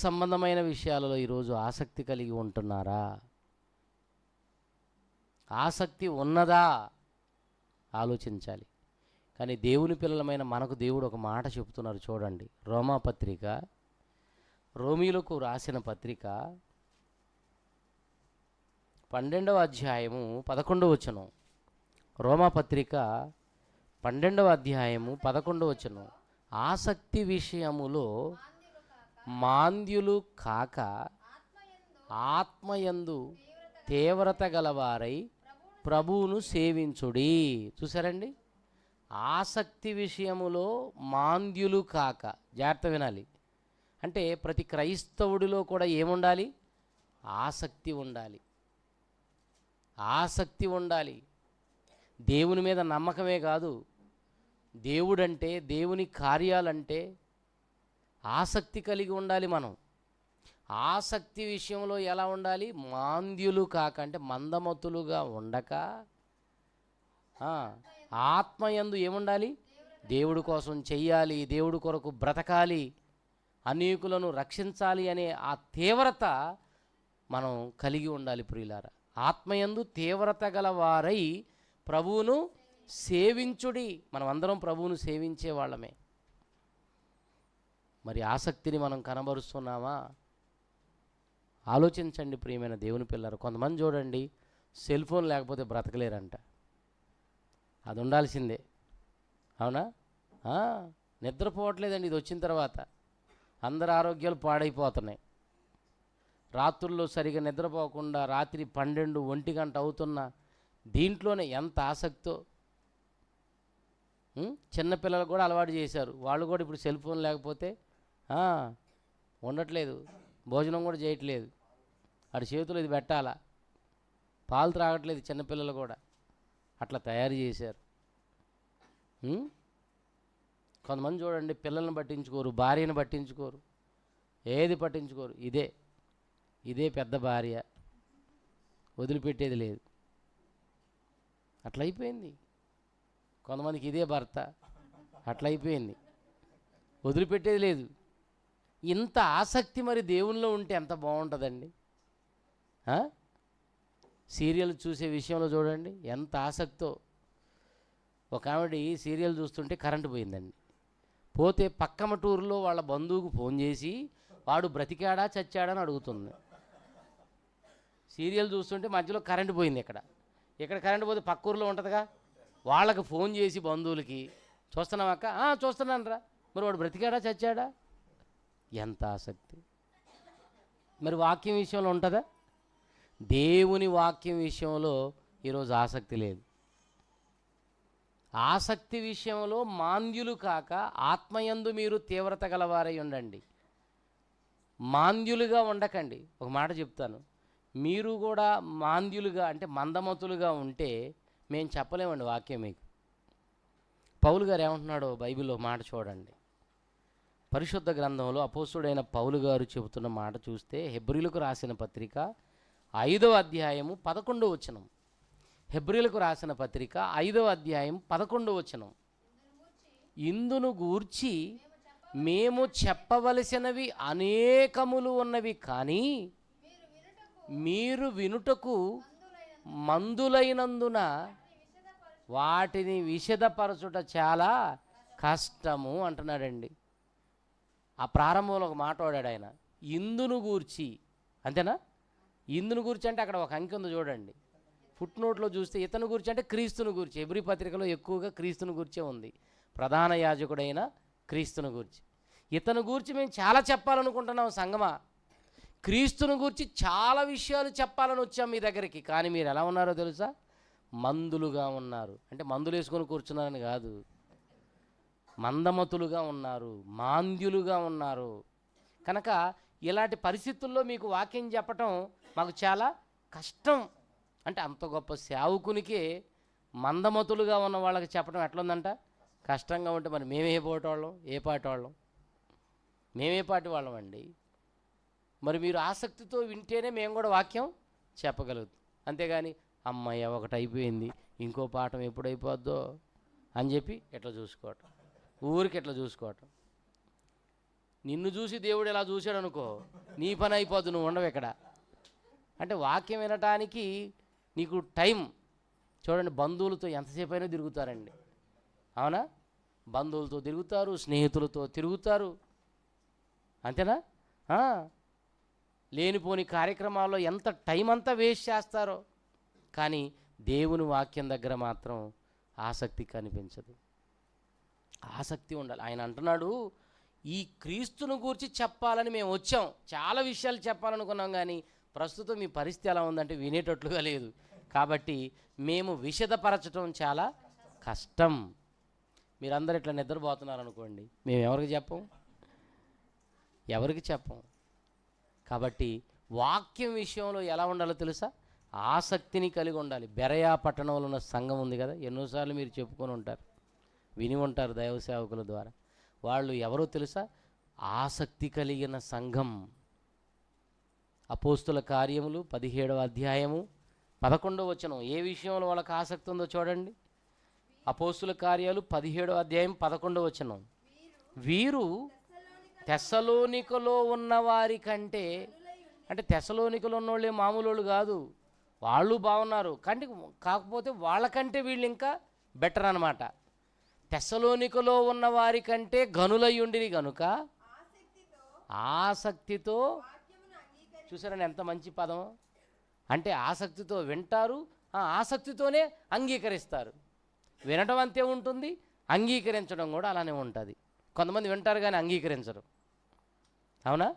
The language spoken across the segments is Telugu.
సంబంధమైన విషయాలలో ఈరోజు ఆసక్తి కలిగి ఉంటున్నారా? ఆసక్తి ఉన్నదా? ఆలోచించాలి. కానీ దేవుని పిల్లలమైన మనకు దేవుడు ఒక మాట చెప్తున్నారు చూడండి. రోమాపత్రిక, రోమీలకు రాసిన పత్రిక 12వ అధ్యాయము 11వ వచనం. రోమాపత్రిక 12వ అధ్యాయము 11వ వచనం. ఆసక్తి విషయములో మాంద్యులు కాక ఆత్మయందు తీవ్రత గలవారై ప్రభువును సేవించుడి. చూసారండి, ఆసక్తి విషయములో మాంద్యులు కాక. జాగ్రత్త వినాలి. అంటే ప్రతి క్రైస్తవుడిలో కూడా ఏముండాలి? ఆసక్తి ఉండాలి. ఆసక్తి ఉండాలి. దేవుని మీద నమ్మకమే కాదు, దేవుడంటే, దేవుని కార్యాలంటే ఆసక్తి కలిగి ఉండాలి. మనం ఆసక్తి విషయంలో ఎలా ఉండాలి? మాంద్యులు కాక, అంటే మందమతులుగా ఉండక, ఆత్మయందు ఏముండాలి? దేవుడి కోసం చెయ్యాలి, దేవుడి కొరకు బ్రతకాలి, అనేకులను రక్షించాలి అనే ఆ తీవ్రత మనం కలిగి ఉండాలి. ప్రియులారా, ఆత్మయందు తీవ్రత గల వారై ప్రభువును సేవించుడి. మనం అందరం ప్రభువును సేవించే వాళ్ళమే. మరి ఆసక్తిని మనం కనబరుస్తున్నామా? ఆలోచించండి ప్రియమైన దేవుని పిల్లలు. కొంతమంది చూడండి, సెల్ ఫోన్ లేకపోతే బ్రతకలేరంట. అది ఉండాల్సిందే. అవునా? నిద్రపోవట్లేదండి. ఇది వచ్చిన తర్వాత అందరి ఆరోగ్యాలు పాడైపోతున్నాయి. రాత్రుల్లో సరిగా నిద్రపోకుండా రాత్రి 12, 1 గంట అవుతున్న దీంట్లోనే ఎంత ఆసక్తో చిన్నపిల్లలు కూడా అలవాటు చేశారు. వాళ్ళు కూడా ఇప్పుడు సెల్ ఫోన్ లేకపోతే ఉండట్లేదు, భోజనం కూడా చేయట్లేదు. వాడి చేతులు ఇది పెట్టాలా, పాలు త్రాగట్లేదు చిన్నపిల్లలు కూడా. అట్లా తయారు చేశారు. కొంతమంది చూడండి, పిల్లల్ని పట్టించుకోరు, భార్యను పట్టించుకోరు, ఏది పట్టించుకోరు. ఇదే పెద్ద భార్య, వదిలిపెట్టేది లేదు. అట్లయిపోయింది. కొంతమందికి ఇదే భర్త, అట్లయిపోయింది, వదిలిపెట్టేది లేదు. ఇంత ఆసక్తి మరి దేవునిలో ఉంటే ఎంత బాగుంటుందండి. సీరియల్ చూసే విషయంలో చూడండి ఎంత ఆసక్తో. ఒక ఆవిడ సీరియల్ చూస్తుంటే కరెంటు పోయిందండి. పోతే పక్కమ టూరులో వాళ్ళ బంధువుకు ఫోన్ చేసి వాడు బ్రతికాడా చచ్చాడని అడుగుతుంది. సీరియల్ చూస్తుంటే మధ్యలో కరెంటు పోయింది. ఇక్కడ కరెంటు పోతే పక్క ఊరిలో ఉంటుందిగా, వాళ్ళకి ఫోన్ చేసి బంధువులకి, చూస్తున్నావక్క? చూస్తున్నాను రా. మరి వాడు బ్రతికాడా చచ్చాడా? ఎంత ఆసక్తి. మరి వాక్యం విషయంలో ఉంటుందా? దేవుని వాక్యం విషయంలో ఈరోజు ఆసక్తి లేదు. ఆసక్తి విషయంలో మాంద్యులు కాక ఆత్మయందు మీరు తీవ్రత గలవారై ఉండండి. మాంద్యులుగా ఉండకండి. ఒక మాట చెప్తాను, మీరు కూడా మాంద్యులుగా అంటే మందమతులుగా ఉంటే మేము చెప్పలేమండి వాక్యం మీకు. పౌలు గారు ఏమంటున్నాడో బైబిల్లో మాట చూడండి. పరిశుద్ధ గ్రంథంలో అపోస్తుడైన పౌలు గారు చెబుతున్న మాట చూస్తే, హెబ్రీలకు రాసిన పత్రిక 5వ అధ్యాయము 11వ వచనం. హెబ్రీలకు రాసిన పత్రిక 5వ అధ్యాయం 11వ వచనం. ఇందును గూర్చి మేము చెప్పవలసినవి అనేకములు ఉన్నవి, కానీ మీరు వినుటకు మందులైనందున వాటిని విశదపరచుట చాలా కష్టము అంటున్నాడండి. ఆ ప్రారంభంలో ఒక మాట వాడాడు ఆయన, ఇందును గూర్చి. అంతేనా? ఇందును గూర్చి అంటే అక్కడ ఒక అంకె ఉంది చూడండి. ఫుట్ నోట్లో చూస్తే ఇతను గురించి అంటే క్రీస్తుని గురించి. హెబ్రీ పత్రికలో ఎక్కువగా క్రీస్తుని గురించే ఉంది, ప్రధాన యాజకుడైన క్రీస్తుని గురించి. ఇతను గురించి మేము చాలా చెప్పాలనుకుంటున్నాం సంగమా. క్రీస్తుని గురించి చాలా విషయాలు చెప్పాలని వచ్చాం మీ దగ్గరికి. కానీ మీరు ఎలా ఉన్నారో తెలుసా? మందులుగా ఉన్నారు. అంటే మందులు వేసుకొని కూర్చున్నారని కాదు, మందమతులుగా ఉన్నారు, మాంద్యులుగా ఉన్నారు. కనుక ఇలాంటి పరిస్థితుల్లో మీకు వాక్యం చెప్పటం మాకు చాలా కష్టం. అంటే అంత గొప్ప సేవకునికే మందమతులుగా ఉన్న వాళ్ళకి చెప్పడం ఎట్లుందంట? కష్టంగా ఉంటే మరి మేమే పోయేటోళ్ళం, ఏ పాటి వాళ్ళం? మేమే పాటి వాళ్ళం అండి. మరి మీరు ఆసక్తితో వింటేనే మేము కూడా వాక్యం చెప్పగలుగుతాం. అంతేగాని అమ్మాయి ఒకటి అయిపోయింది, ఇంకో పాఠం ఎప్పుడైపోద్దో అని చెప్పి ఎట్లా చూసుకోవటం, ఊరికి ఎట్లా చూసుకోవటం. నిన్ను చూసి దేవుడు ఎలా చూశాడు అనుకో, నీ పని అయిపోద్దు, నువ్వు ఉండవు ఇక్కడ. అంటే వాక్యం వినటానికి నీకు టైం చూడండి. బంధువులతో ఎంతసేపు అయినా తిరుగుతారండి, అవునా? బంధువులతో తిరుగుతారు, స్నేహితులతో తిరుగుతారు, అంతేనా? లేనిపోని కార్యక్రమాల్లో ఎంత టైం అంతా వేస్ట్ చేస్తారో, కానీ దేవుని వాక్యం దగ్గర మాత్రం ఆసక్తి కనిపించదు. ఆసక్తి ఉండాలి. ఆయన అంటున్నాడు, ఈ క్రీస్తును గూర్చి చెప్పాలని మేము వచ్చాం. చాలా విషయాలు చెప్పాలనుకున్నాం, కానీ ప్రస్తుతం మీ పరిస్థితి ఎలా ఉందంటే వినేటట్లుగా లేదు. కాబట్టి మేము విషదపరచడం చాలా కష్టం. మీరందరూ ఇట్లా నిద్రపోతున్నారనుకోండి, మేము ఎవరికి చెప్పం. కాబట్టి వాక్యం విషయంలో ఎలా ఉండాలో తెలుసా? ఆసక్తిని కలిగి ఉండాలి. బెరయా పట్టణంలో ఉన్న సంఘం ఉంది కదా, ఎన్నోసార్లు మీరు చెప్పుకొని ఉంటారు, విని ఉంటారు దైవ సేవకుల ద్వారా. వాళ్ళు ఎవరో తెలుసా? ఆసక్తి కలిగిన సంఘం. అపోస్తుల కార్యములు 17వ అధ్యాయము 11వ వచనం. ఏ విషయంలో వాళ్ళకి ఆసక్తి ఉందో చూడండి. అపోస్తుల కార్యాలు 17వ అధ్యాయం 11వ వచనం. వీరు తెస్సలోనికలో ఉన్నవారి కంటే, అంటే తెస్సలోనికలో ఉన్నోళ్ళే మామూలు వాళ్ళు కాదు, వాళ్ళు బాగున్నారు, కానీ కాకపోతే వాళ్ళకంటే వీళ్ళు ఇంకా బెటర్ అన్నమాట. తెస్సలోనికలో ఉన్నవారి కంటే గనులయ్యుండిరి గనుక ఆసక్తితో, చూసారని ఎంత మంచి పదం. అంటే ఆసక్తితో వింటారు, ఆసక్తితోనే అంగీకరిస్తారు. వినటం అంతే ఉంటుంది, అంగీకరించడం కూడా అలానే ఉంటుంది. కొంతమంది వింటారు కానీ అంగీకరించరు, అవునా?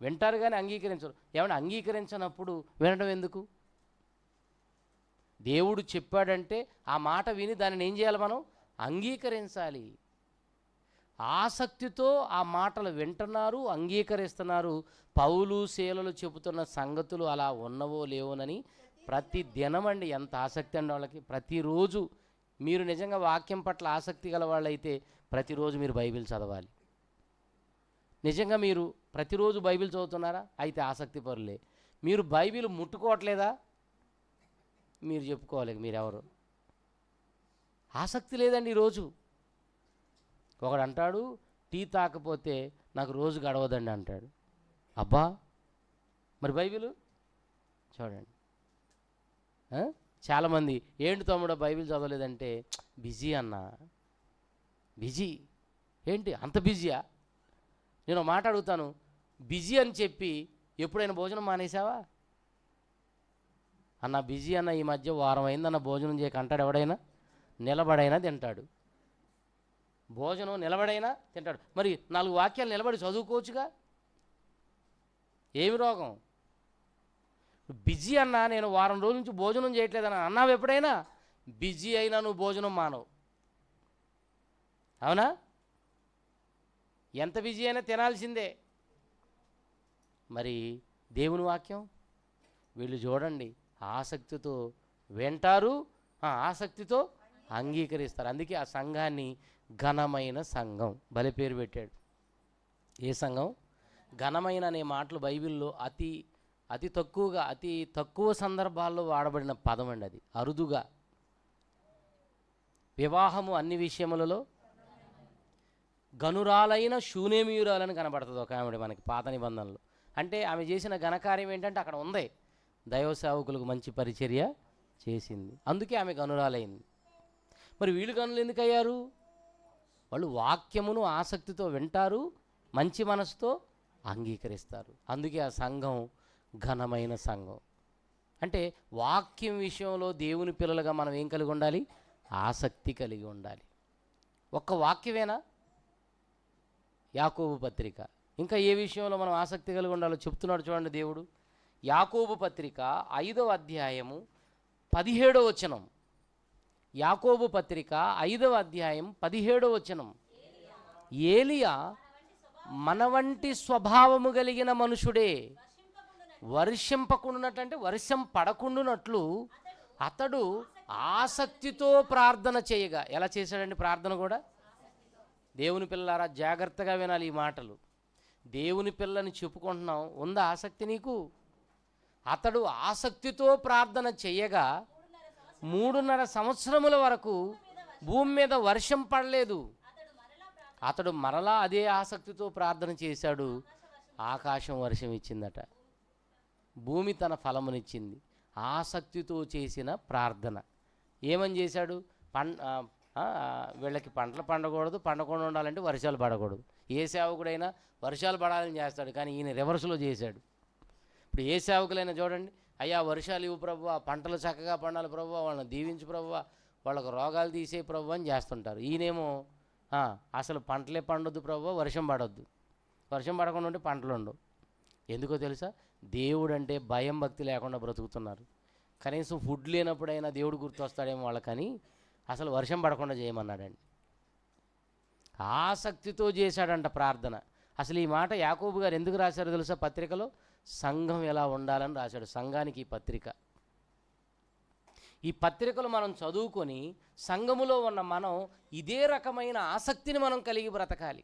వింటారు కానీ అంగీకరించరు. ఏమన్నా అంగీకరించినప్పుడు వినడం ఎందుకు? దేవుడు చెప్పాడంటే ఆ మాట విని దానిని ఏం చేయాలి? మనం అంగీకరించాలి. ఆసక్తితో ఆ మాటలు వింటున్నారు, అంగీకరిస్తున్నారు. పౌలు శీలలు చెబుతున్న సంగతులు అలా ఉన్నవో లేవోనని ప్రతి దినం అండి, ఎంత ఆసక్తి అండి వాళ్ళకి. ప్రతిరోజు మీరు నిజంగా వాక్యం పట్ల ఆసక్తి గల వాళ్ళైతే ప్రతిరోజు మీరు బైబిల్ చదవాలి. నిజంగా మీరు ప్రతిరోజు బైబిల్ చదువుతున్నారా? అయితే ఆసక్తి పరులే. మీరు బైబిల్ ముట్టుకోవట్లేదా? మీరు చెప్పుకోవాలి మీరెవరు. ఆసక్తి లేదండి ఈరోజు. ఒకడు అంటాడు, టీ తాకపోతే నాకు రోజు గడవదండి అంటాడు. అబ్బా, మరి బైబిల్ చూడండి. చాలామంది, ఏంటి తమ్ముడు బైబిల్ చదవలేదంటే, బిజీ అన్నా. బిజీ ఏంటి, అంత బిజీయా? నేను మాట అడుగుతాను, బిజీ అని చెప్పి ఎప్పుడైనా భోజనం మానేసావా అన్న? బిజీ అన్న ఈ మధ్య వారం అయిందన్న భోజనం చేయక అంటాడు ఎవడైనా? నిలబడైనా తింటాడు, భోజనం నిలబడైనా తింటాడు. మరి 4 వాక్యాలు నిలబడి చదువుకోవచ్చుగా, ఏమి రోగం? బిజీ అన్నా, నేను వారం రోజుల నుంచి భోజనం చేయట్లేదన్నా అన్నావు ఎప్పుడైనా? బిజీ అయినా నువ్వు భోజనం మానవు, అవునా? ఎంత బిజీ అయినా తినాల్సిందే. మరి దేవుని వాక్యం వీళ్ళు చూడండి, ఆసక్తితో వింటారు, ఆసక్తితో అంగీకరిస్తారు. అందుకే ఆ సంఘాన్ని ఘనమైన సంఘం భలే పేరు పెట్టాడు. ఏ సంఘం? ఘనమైన అనే మాటలు బైబిల్లో అతి తక్కువ సందర్భాల్లో వాడబడిన పదం అండి. అది అరుదుగా. వివాహము అన్ని విషయములలో గనురాలైన శూనేమియురాలని కనబడుతుంది ఒక ఆవిడ మనకి పాత నిబంధనలు. అంటే ఆమె చేసిన ఘనకార్యం ఏంటంటే అక్కడ ఉంది, దైవ సేవకులకు మంచి పరిచర్య చేసింది, అందుకే ఆమె గనురాలైంది. మరి వీళ్ళు గనులు ఎందుకు అయ్యారు? వాళ్ళు వాక్యమును ఆసక్తితో వింటారు, మంచి మనసుతో అంగీకరిస్తారు. అందుకే ఆ సంఘం ఘనమైన సంఘం. అంటే వాక్యం విషయంలో దేవుని పిల్లలుగా మనం ఏం కలిగి ఉండాలి? ఆసక్తి కలిగి ఉండాలి. ఒక్క వాక్యమేనా? యాకోబు పత్రిక. ఇంకా ఏ విషయంలో మనం ఆసక్తి కలిగి ఉండాలో చెప్తున్నాడు చూడండి దేవుడు. యాకోబు పత్రిక 5వ అధ్యాయము 17వ వచనం. యాకోబు పత్రిక 5వ అధ్యాయం 17వ వచనం. ఏలియా మన వంటి స్వభావము కలిగిన మనుషుడే, వర్షింపకుండునట్లంటే వర్షం పడకుండునట్లు అతడు ఆసక్తితో ప్రార్థన చేయగా. ఎలా చేశాడండి ప్రార్థన కూడా? దేవుని పిల్లలారా జాగ్రత్తగా వినాలి ఈ మాటలు. దేవుని పిల్లని చెప్పుకుంటున్నాం, ఉందా ఆసక్తి నీకు? అతడు ఆసక్తితో ప్రార్థన చేయగా 3.5 సంవత్సరముల వరకు భూమి మీద వర్షం పడలేదు. అతడు మరలా అదే ఆసక్తితో ప్రార్థన చేశాడు. ఆకాశం వర్షం ఇచ్చిందట, భూమి తన ఫలమునిచ్చింది. ఆసక్తితో చేసిన ప్రార్థన. ఏమని చేశాడు? వీళ్ళకి పంటలు పండకూడదు, పండకుండా ఉండాలంటే వర్షాలు పడకూడదు. ఏ సేవకుడైనా వర్షాలు పడాలని చేస్తాడు, కానీ ఈయన రివర్స్లో చేశాడు. ఇప్పుడు ఏ సేవకులైనా చూడండి, అయ్యా వర్షాలు ఇవ్వు ప్రభువా, పంటలు చక్కగా పండాలి ప్రభువా, వాళ్ళని దీవించు ప్రభువా, వాళ్ళకు రోగాలు తీసే ప్రభువా అని చేస్తుంటారు. ఈయనేమో అసలు పంటలే పండొద్దు ప్రభువా, వర్షం పడొద్దు. వర్షం పడకుండా ఉంటే పంటలు ఉండవు. ఎందుకో తెలుసా? దేవుడు అంటే భయం భక్తి లేకుండా బ్రతుకుతున్నారు. కనీసం ఫుడ్ లేనప్పుడైనా దేవుడు గుర్తొస్తాడేమో వాళ్ళకని అసలు వర్షం పడకుండా చేయమన్నాడండి. ఆసక్తితో చేశాడంట ప్రార్థన. అసలు ఈ మాట యాకోబు గారు ఎందుకు రాశారో తెలుసా? పత్రికలో సంఘం ఎలా ఉండాలని రాశాడు. సంఘానికి ఈ పత్రిక. ఈ పత్రికలు మనం చదువుకొని సంఘములో ఉన్న మనం ఇదే రకమైన ఆసక్తిని మనం కలిగి బ్రతకాలి.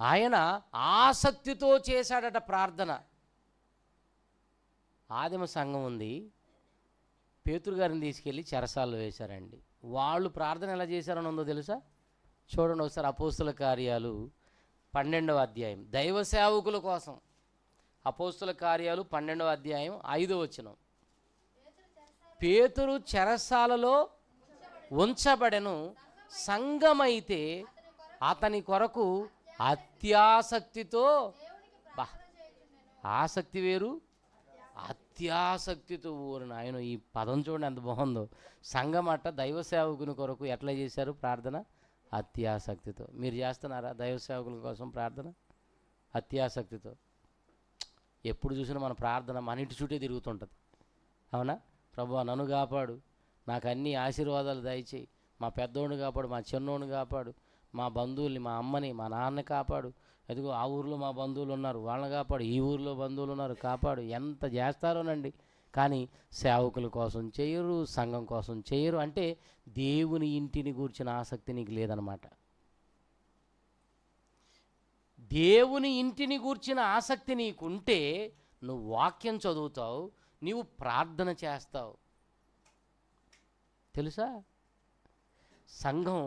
ఆయన ఆసక్తితో చేశాడట ప్రార్థన. ఆదిమ సంఘం ఉంది, పేతురు గారిని తీసుకెళ్ళి చెరసాల్లో వేశారండి. వాళ్ళు ప్రార్థన ఎలా చేశారని ఉందో తెలుసా? చూడండి ఒకసారి, అపోస్తుల కార్యాలు 12వ అధ్యాయం, దైవ సేవకుల కోసం. అపోస్తుల కార్యాలు 12వ అధ్యాయం 5వ వచనం. పేతురు చెరసాలలో ఉంచబడెను, సంఘమైతే అతని కొరకు అత్యాసక్తితో, ఆసక్తి వేరు అత్యాసక్తితో, ఊరిన ఆయన ఈ పదం చూడండి ఎంత బాగుందో. సంఘం అట్ట దైవ సేవకుని కొరకు ఎట్లా చేశారు ప్రార్థన? అత్యాసక్తితో. మీరు చేస్తున్నారా దైవ సేవకుల కోసం ప్రార్థన? అత్యాసక్తితో. ఎప్పుడు చూసినా మన ప్రార్థన మన ఇంటి చుట్టే తిరుగుతుంటుంది, అవునా? ప్రభువా నన్ను కాపాడు, నాకు అన్ని ఆశీర్వాదాలు దయచేయి, మా పెద్దోడిని కాపాడు, మా చిన్నోడిని కాపాడు, మా బంధువుల్ని, మా అమ్మని, మా నాన్నని కాపాడు, ఎదుగో ఆ ఊర్లో మా బంధువులు ఉన్నారు వాళ్ళని కాపాడు, ఈ ఊర్లో బంధువులు ఉన్నారు కాపాడు. ఎంత చేస్తారోనండి, కానీ సేవకుల కోసం చేయరు, సంఘం కోసం చేయరు. అంటే దేవుని ఇంటిని గూర్చిన ఆసక్తి నీకు లేదనమాట. దేవుని ఇంటిని గూర్చిన ఆసక్తి నీకుంటే నువ్వు వాక్యం చదువుతావు, నీవు ప్రార్థన చేస్తావు. తెలుసా? సంఘం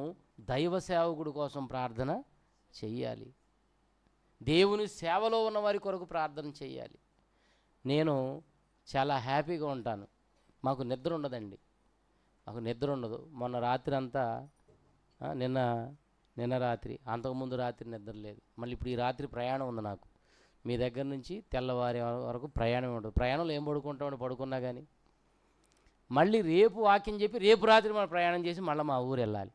దైవ సేవకుడి కోసం ప్రార్థన చెయ్యాలి, దేవుని సేవలో ఉన్న వారి కొరకు ప్రార్థన చేయాలి. నేను చాలా హ్యాపీగా ఉంటాను. మాకు నిద్ర ఉండదండి, మాకు నిద్ర ఉండదు. మొన్న రాత్రి అంతా, నిన్న రాత్రి, అంతకుముందు రాత్రి నిద్ర లేదు. మళ్ళీ ఇప్పుడు ఈ రాత్రి ప్రయాణం ఉంది నాకు. మీ దగ్గర నుంచి తెల్లవారి వరకు ప్రయాణం ఉండదు. ప్రయాణంలో ఏం పడుకుంటామని పడుకున్నా కానీ మళ్ళీ రేపు వాక్యం చెప్పి రేపు రాత్రి మనం ప్రయాణం చేసి మళ్ళీ మా ఊరు వెళ్ళాలి.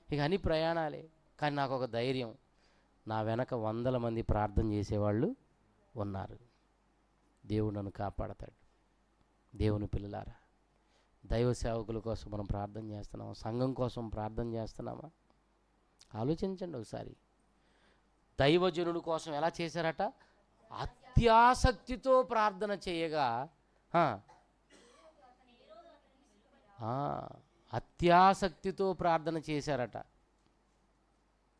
ఇక అన్ని ప్రయాణాలే. కానీ నాకు ఒక ధైర్యం, నా వెనక 100 మంది ప్రార్థన చేసేవాళ్ళు ఉన్నారు. దేవుడు నన్ను కాపాడతాడు. దేవుని పిల్లలారా, దైవ సేవకుల కోసం మనం ప్రార్థన చేస్తున్నామా? సంఘం కోసం ప్రార్థన చేస్తున్నామా? ఆలోచించండి ఒకసారి. దైవజనుడి కోసం ఎలా చేశారట? అత్యాసక్తితో ప్రార్థన చేయగా, అత్యాసక్తితో ప్రార్థన చేశారట.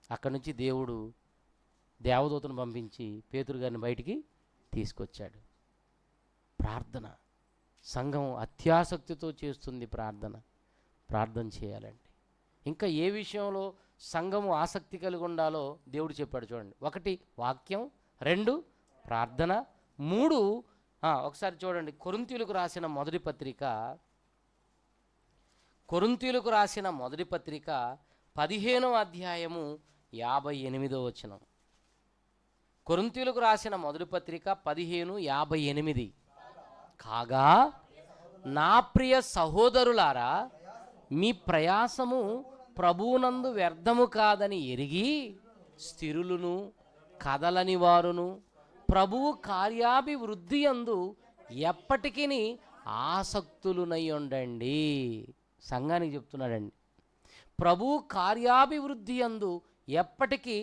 అక్కడి నుంచి దేవుడు దేవదూతను పంపించి పేతురు గారిని బయటికి తీసుకొచ్చాడు. ప్రార్థన, సంఘం అత్యాసక్తితో చేస్తుంది ప్రార్థన. ప్రార్థన చేయాలండి. ఇంకా ఏ విషయంలో సంఘము ఆసక్తి కలిగి ఉండాలో దేవుడు చెప్పాడు చూడండి. 1 వాక్యం, 2 ప్రార్థన, 3 ఒకసారి చూడండి, కొరింథీయులకు రాసిన మొదటి పత్రిక, కొరింథీయులకు రాసిన మొదటి పత్రిక 15వ అధ్యాయము 58వ వచనం. కొరింథీయులకు రాసిన మొదటి పత్రిక 15:58. కాగా నా ప్రియ సహోదరులారా, మీ ప్రయాసము ప్రభువునందు వ్యర్థము కాదని ఎరిగి స్థిరులను కదలని వారును ప్రభువు కార్యాభివృద్ధి యందు ఎప్పటికీ ఆసక్తులునై ఉండండి. సంఘానికి చెప్తున్నాడండి. ప్రభువు కార్యాభివృద్ధి యందు ఎప్పటికీ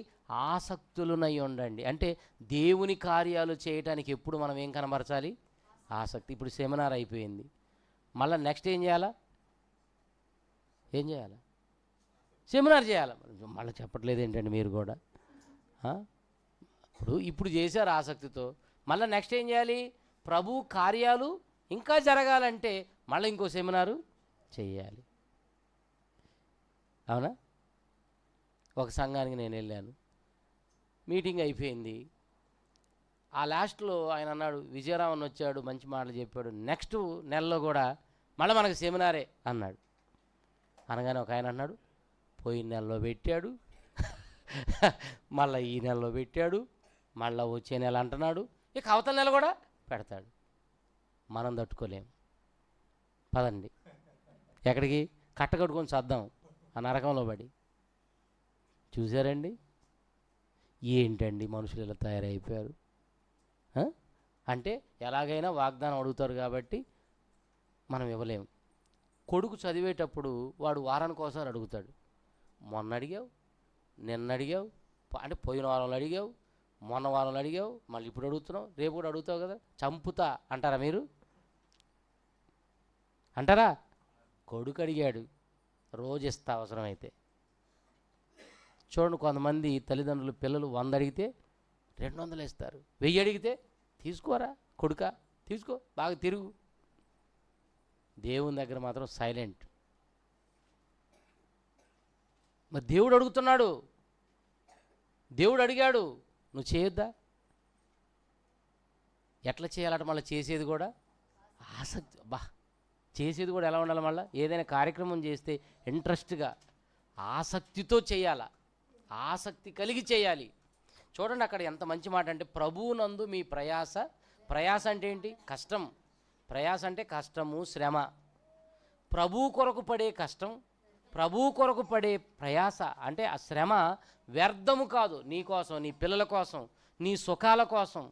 ఆసక్తులునై ఉండండి. అంటే దేవుని కార్యాలు చేయటానికి ఎప్పుడు మనం ఏం కనబరచాలి? ఆసక్తి. ఇప్పుడు సెమినార్ అయిపోయింది, మళ్ళీ నెక్స్ట్ ఏం చేయాలా? సెమినార్ చేయాలి. మళ్ళీ చెప్పట్లేదు ఏంటండి మీరు కూడా? ఇప్పుడు చేశారు ఆసక్తితో, మళ్ళీ నెక్స్ట్ ఏం చేయాలి? ప్రభు కార్యాలు ఇంకా జరగాలంటే మళ్ళీ ఇంకో సెమినారు చేయాలి, అవునా? ఒక సంఘానికి నేను వెళ్ళాను. మీటింగ్ అయిపోయింది. ఆ లాస్ట్లో ఆయన అన్నాడు, విజయరామన్ వచ్చాడు, మంచి మాటలు చెప్పాడు, నెక్స్ట్ నెలలో కూడా మళ్ళీ మనకు సెమినారే అన్నాడు. అనగానే ఒక ఆయన అన్నాడు, పోయిన నెలలో పెట్టాడు, మళ్ళీ ఈ నెలలో పెట్టాడు, మళ్ళీ వచ్చే నెల అంటున్నాడు, ఇక అవతల నెల కూడా పెడతాడు. మనం తట్టుకోలేం. పదండి ఎక్కడికి? కట్టకట్టుకొని చద్దాం ఆ నరకంలో పడి. చూసారండి ఏంటండి మనుషులు ఇలా తయారైపోయారు. అంటే ఎలాగైనా వాగ్దానం అడుగుతారు కాబట్టి మనం ఇవ్వలేము. కొడుకు చదివేటప్పుడు వాడు వారానికి ఒకసారి అడుగుతాడు. మొన్న అడిగావు, నిన్న అడిగావు, అంటే పోయిన వారంలో అడిగావు, మొన్న వారంలో అడిగావు, మళ్ళీ ఇప్పుడు అడుగుతున్నావు, రేపు కూడా అడుగుతావు కదా, చంపుతా అంటారా మీరు? అంటారా? కొడుకు అడిగాడు, రోజు ఇస్తా అవసరమైతే. చూడండి, కొంతమంది తల్లిదండ్రులు పిల్లలు 100 అడిగితే 200 ఇస్తారు. 1000 అడిగితే తీసుకోరా కొడుకా, తీసుకో, బాగా తిరుగు. దేవుని దగ్గర మాత్రం సైలెంట్. మరి దేవుడు అడుగుతున్నాడు, దేవుడు అడిగాడు, నువ్వు చేయొద్దా? ఎట్లా చేయాలట? మళ్ళీ చేసేది కూడా ఆసక్తి. చేసేది కూడా ఎలా ఉండాలి? మళ్ళీ ఏదైనా కార్యక్రమం చేస్తే ఇంట్రెస్ట్గా ఆసక్తితో చేయాలా, ఆసక్తి కలిగి చేయాలి. చూడండి అక్కడ ఎంత మంచి మాట అంటే, ప్రభువునందు మీ ప్రయాస. ప్రయాస అంటే ఏంటి? కష్టం. ప్రయాస అంటే కష్టము, శ్రమ. ప్రభువు కొరకు పడే కష్టం, ప్రభువు కొరకు పడే ప్రయాస అంటే ఆ శ్రమ వ్యర్థము కాదు. నీ కోసం, నీ పిల్లల కోసం, నీ సుఖాల కోసం,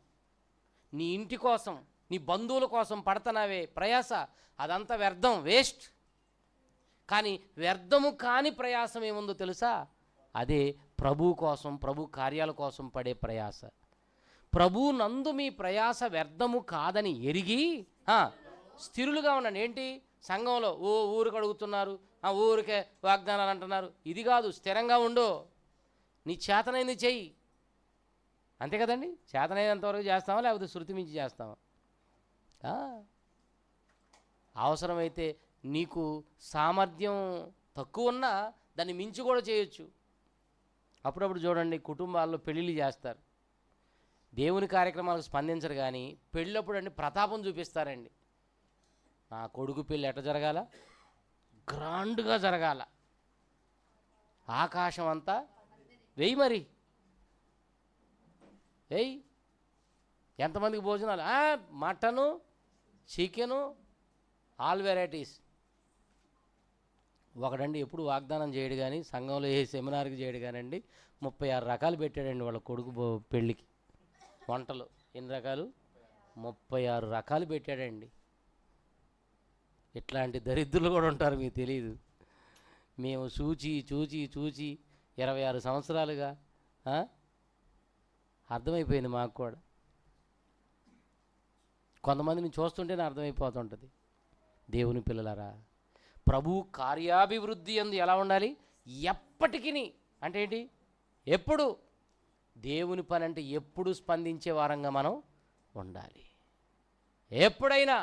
నీ ఇంటి కోసం, నీ బంధువుల కోసం పడుతున్నావే ప్రయాస, అదంతా వ్యర్థం, వేస్ట్. కానీ వ్యర్థము కాని ప్రయాసం ఏముందో తెలుసా? అదే ప్రభు కోసం, ప్రభు కార్యాల కోసం పడే ప్రయాస. ప్రభు నందు మీ ప్రయాస వ్యర్థము కాదని ఎరిగి స్థిరులుగా ఉండండి. ఏంటి? సంఘంలో ఊరికి అడుగుతున్నారు, ఊరికే వాగ్దానాలు అంటున్నారు, ఇది కాదు. స్థిరంగా ఉండు, నీ చేతనైంది చెయ్యి. అంతే కదండి. చేతనైనంతవరకు చేస్తావా, లేకపోతే శృతి మించి చేస్తావా? అవసరమైతే నీకు సామర్థ్యం తక్కువ ఉన్నా దాన్ని మించి కూడా చేయొచ్చు. అప్పుడప్పుడు చూడండి, కుటుంబాల్లో పెళ్ళిళ్ళు చేస్తారు, దేవుని కార్యక్రమాలకు స్పందించరు, కానీ పెళ్ళప్పుడు అండి ప్రతాపం చూపిస్తారండి. నా కొడుకు పెళ్ళి ఎట్లా జరగాల? గ్రాండ్గా జరగాల, ఆకాశం అంతా వెయ్యి, మరి వెయ్యి. ఎంతమందికి భోజనాలు? Mutton, chicken, all varieties. ఒకడండి ఎప్పుడు వాగ్దానం చేయడు కానీ, సంఘంలో ఏ సెమినార్కి చేయడు కానండి, 36 రకాలు పెట్టాడండి వాళ్ళ కొడుకు పెళ్ళికి. వంటలు ఎన్ని రకాలు? 36 రకాలు పెట్టాడండి. ఇట్లాంటి దరిద్రులు కూడా ఉంటారు, మీకు తెలియదు. మేము చూచి 26 సంవత్సరాలుగా అర్థమైపోయింది మాకు కూడా. కొంతమందిని చూస్తుంటేనే అర్థమైపోతుంటుంది. దేవుని పిల్లలారా, ప్రభు కార్యాభివృద్ధి యందు ఎలా ఉండాలి? ఎప్పటికీ. అంటే ఏంటి? ఎప్పుడు. దేవుని పని అంటే ఎప్పుడు స్పందించే వారంగా మనం ఉండాలి. ఎప్పుడైనా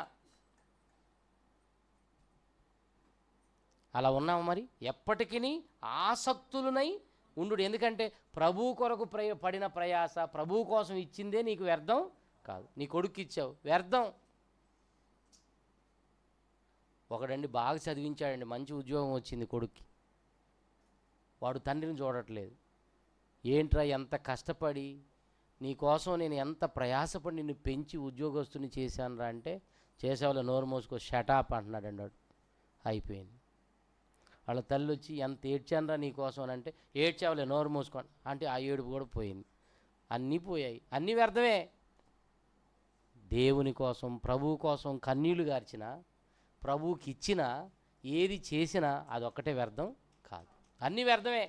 అలా ఉన్నాము. మరి ఎప్పటికీ ఆసక్తులనై ఉండు. ఎందుకంటే ప్రభు కొరకు పడిన ప్రయాస, ప్రభు కోసం ఇచ్చిందే నీకు వ్యర్థం కాదు. నీ కొడుకు ఇచ్చావు, వ్యర్థం. ఒకడండి బాగా చదివించాడండి, మంచి ఉద్యోగం వచ్చింది కొడుక్కి. వాడు తండ్రిని చూడట్లేదు. ఏంట్రా ఎంత కష్టపడి నీ కోసం నేను ఎంత ప్రయాసపడి నిన్ను పెంచి ఉద్యోగస్తుని చేశానురా అంటే, చేసేవాళ్ళ నోరు మోసుకో, షటాప్ అంటున్నాడండి వాడు. అయిపోయింది. వాళ్ళ తల్లి వచ్చి ఎంత ఏడ్చానురా నీ కోసం అని అంటే, ఏడ్చావులే నోరు మూసుకోండి అంటే ఆ ఏడుపు కూడా పోయింది. అన్నీ పోయాయి, అన్నీ వ్యర్థమే. దేవుని కోసం, ప్రభువు కోసం కన్నీళ్లు గార్చిన, ప్రభువుకి ఇచ్చిన, ఏది చేసినా అదొక్కటే వ్యర్థం కాదు, అన్నీ వ్యర్థమే.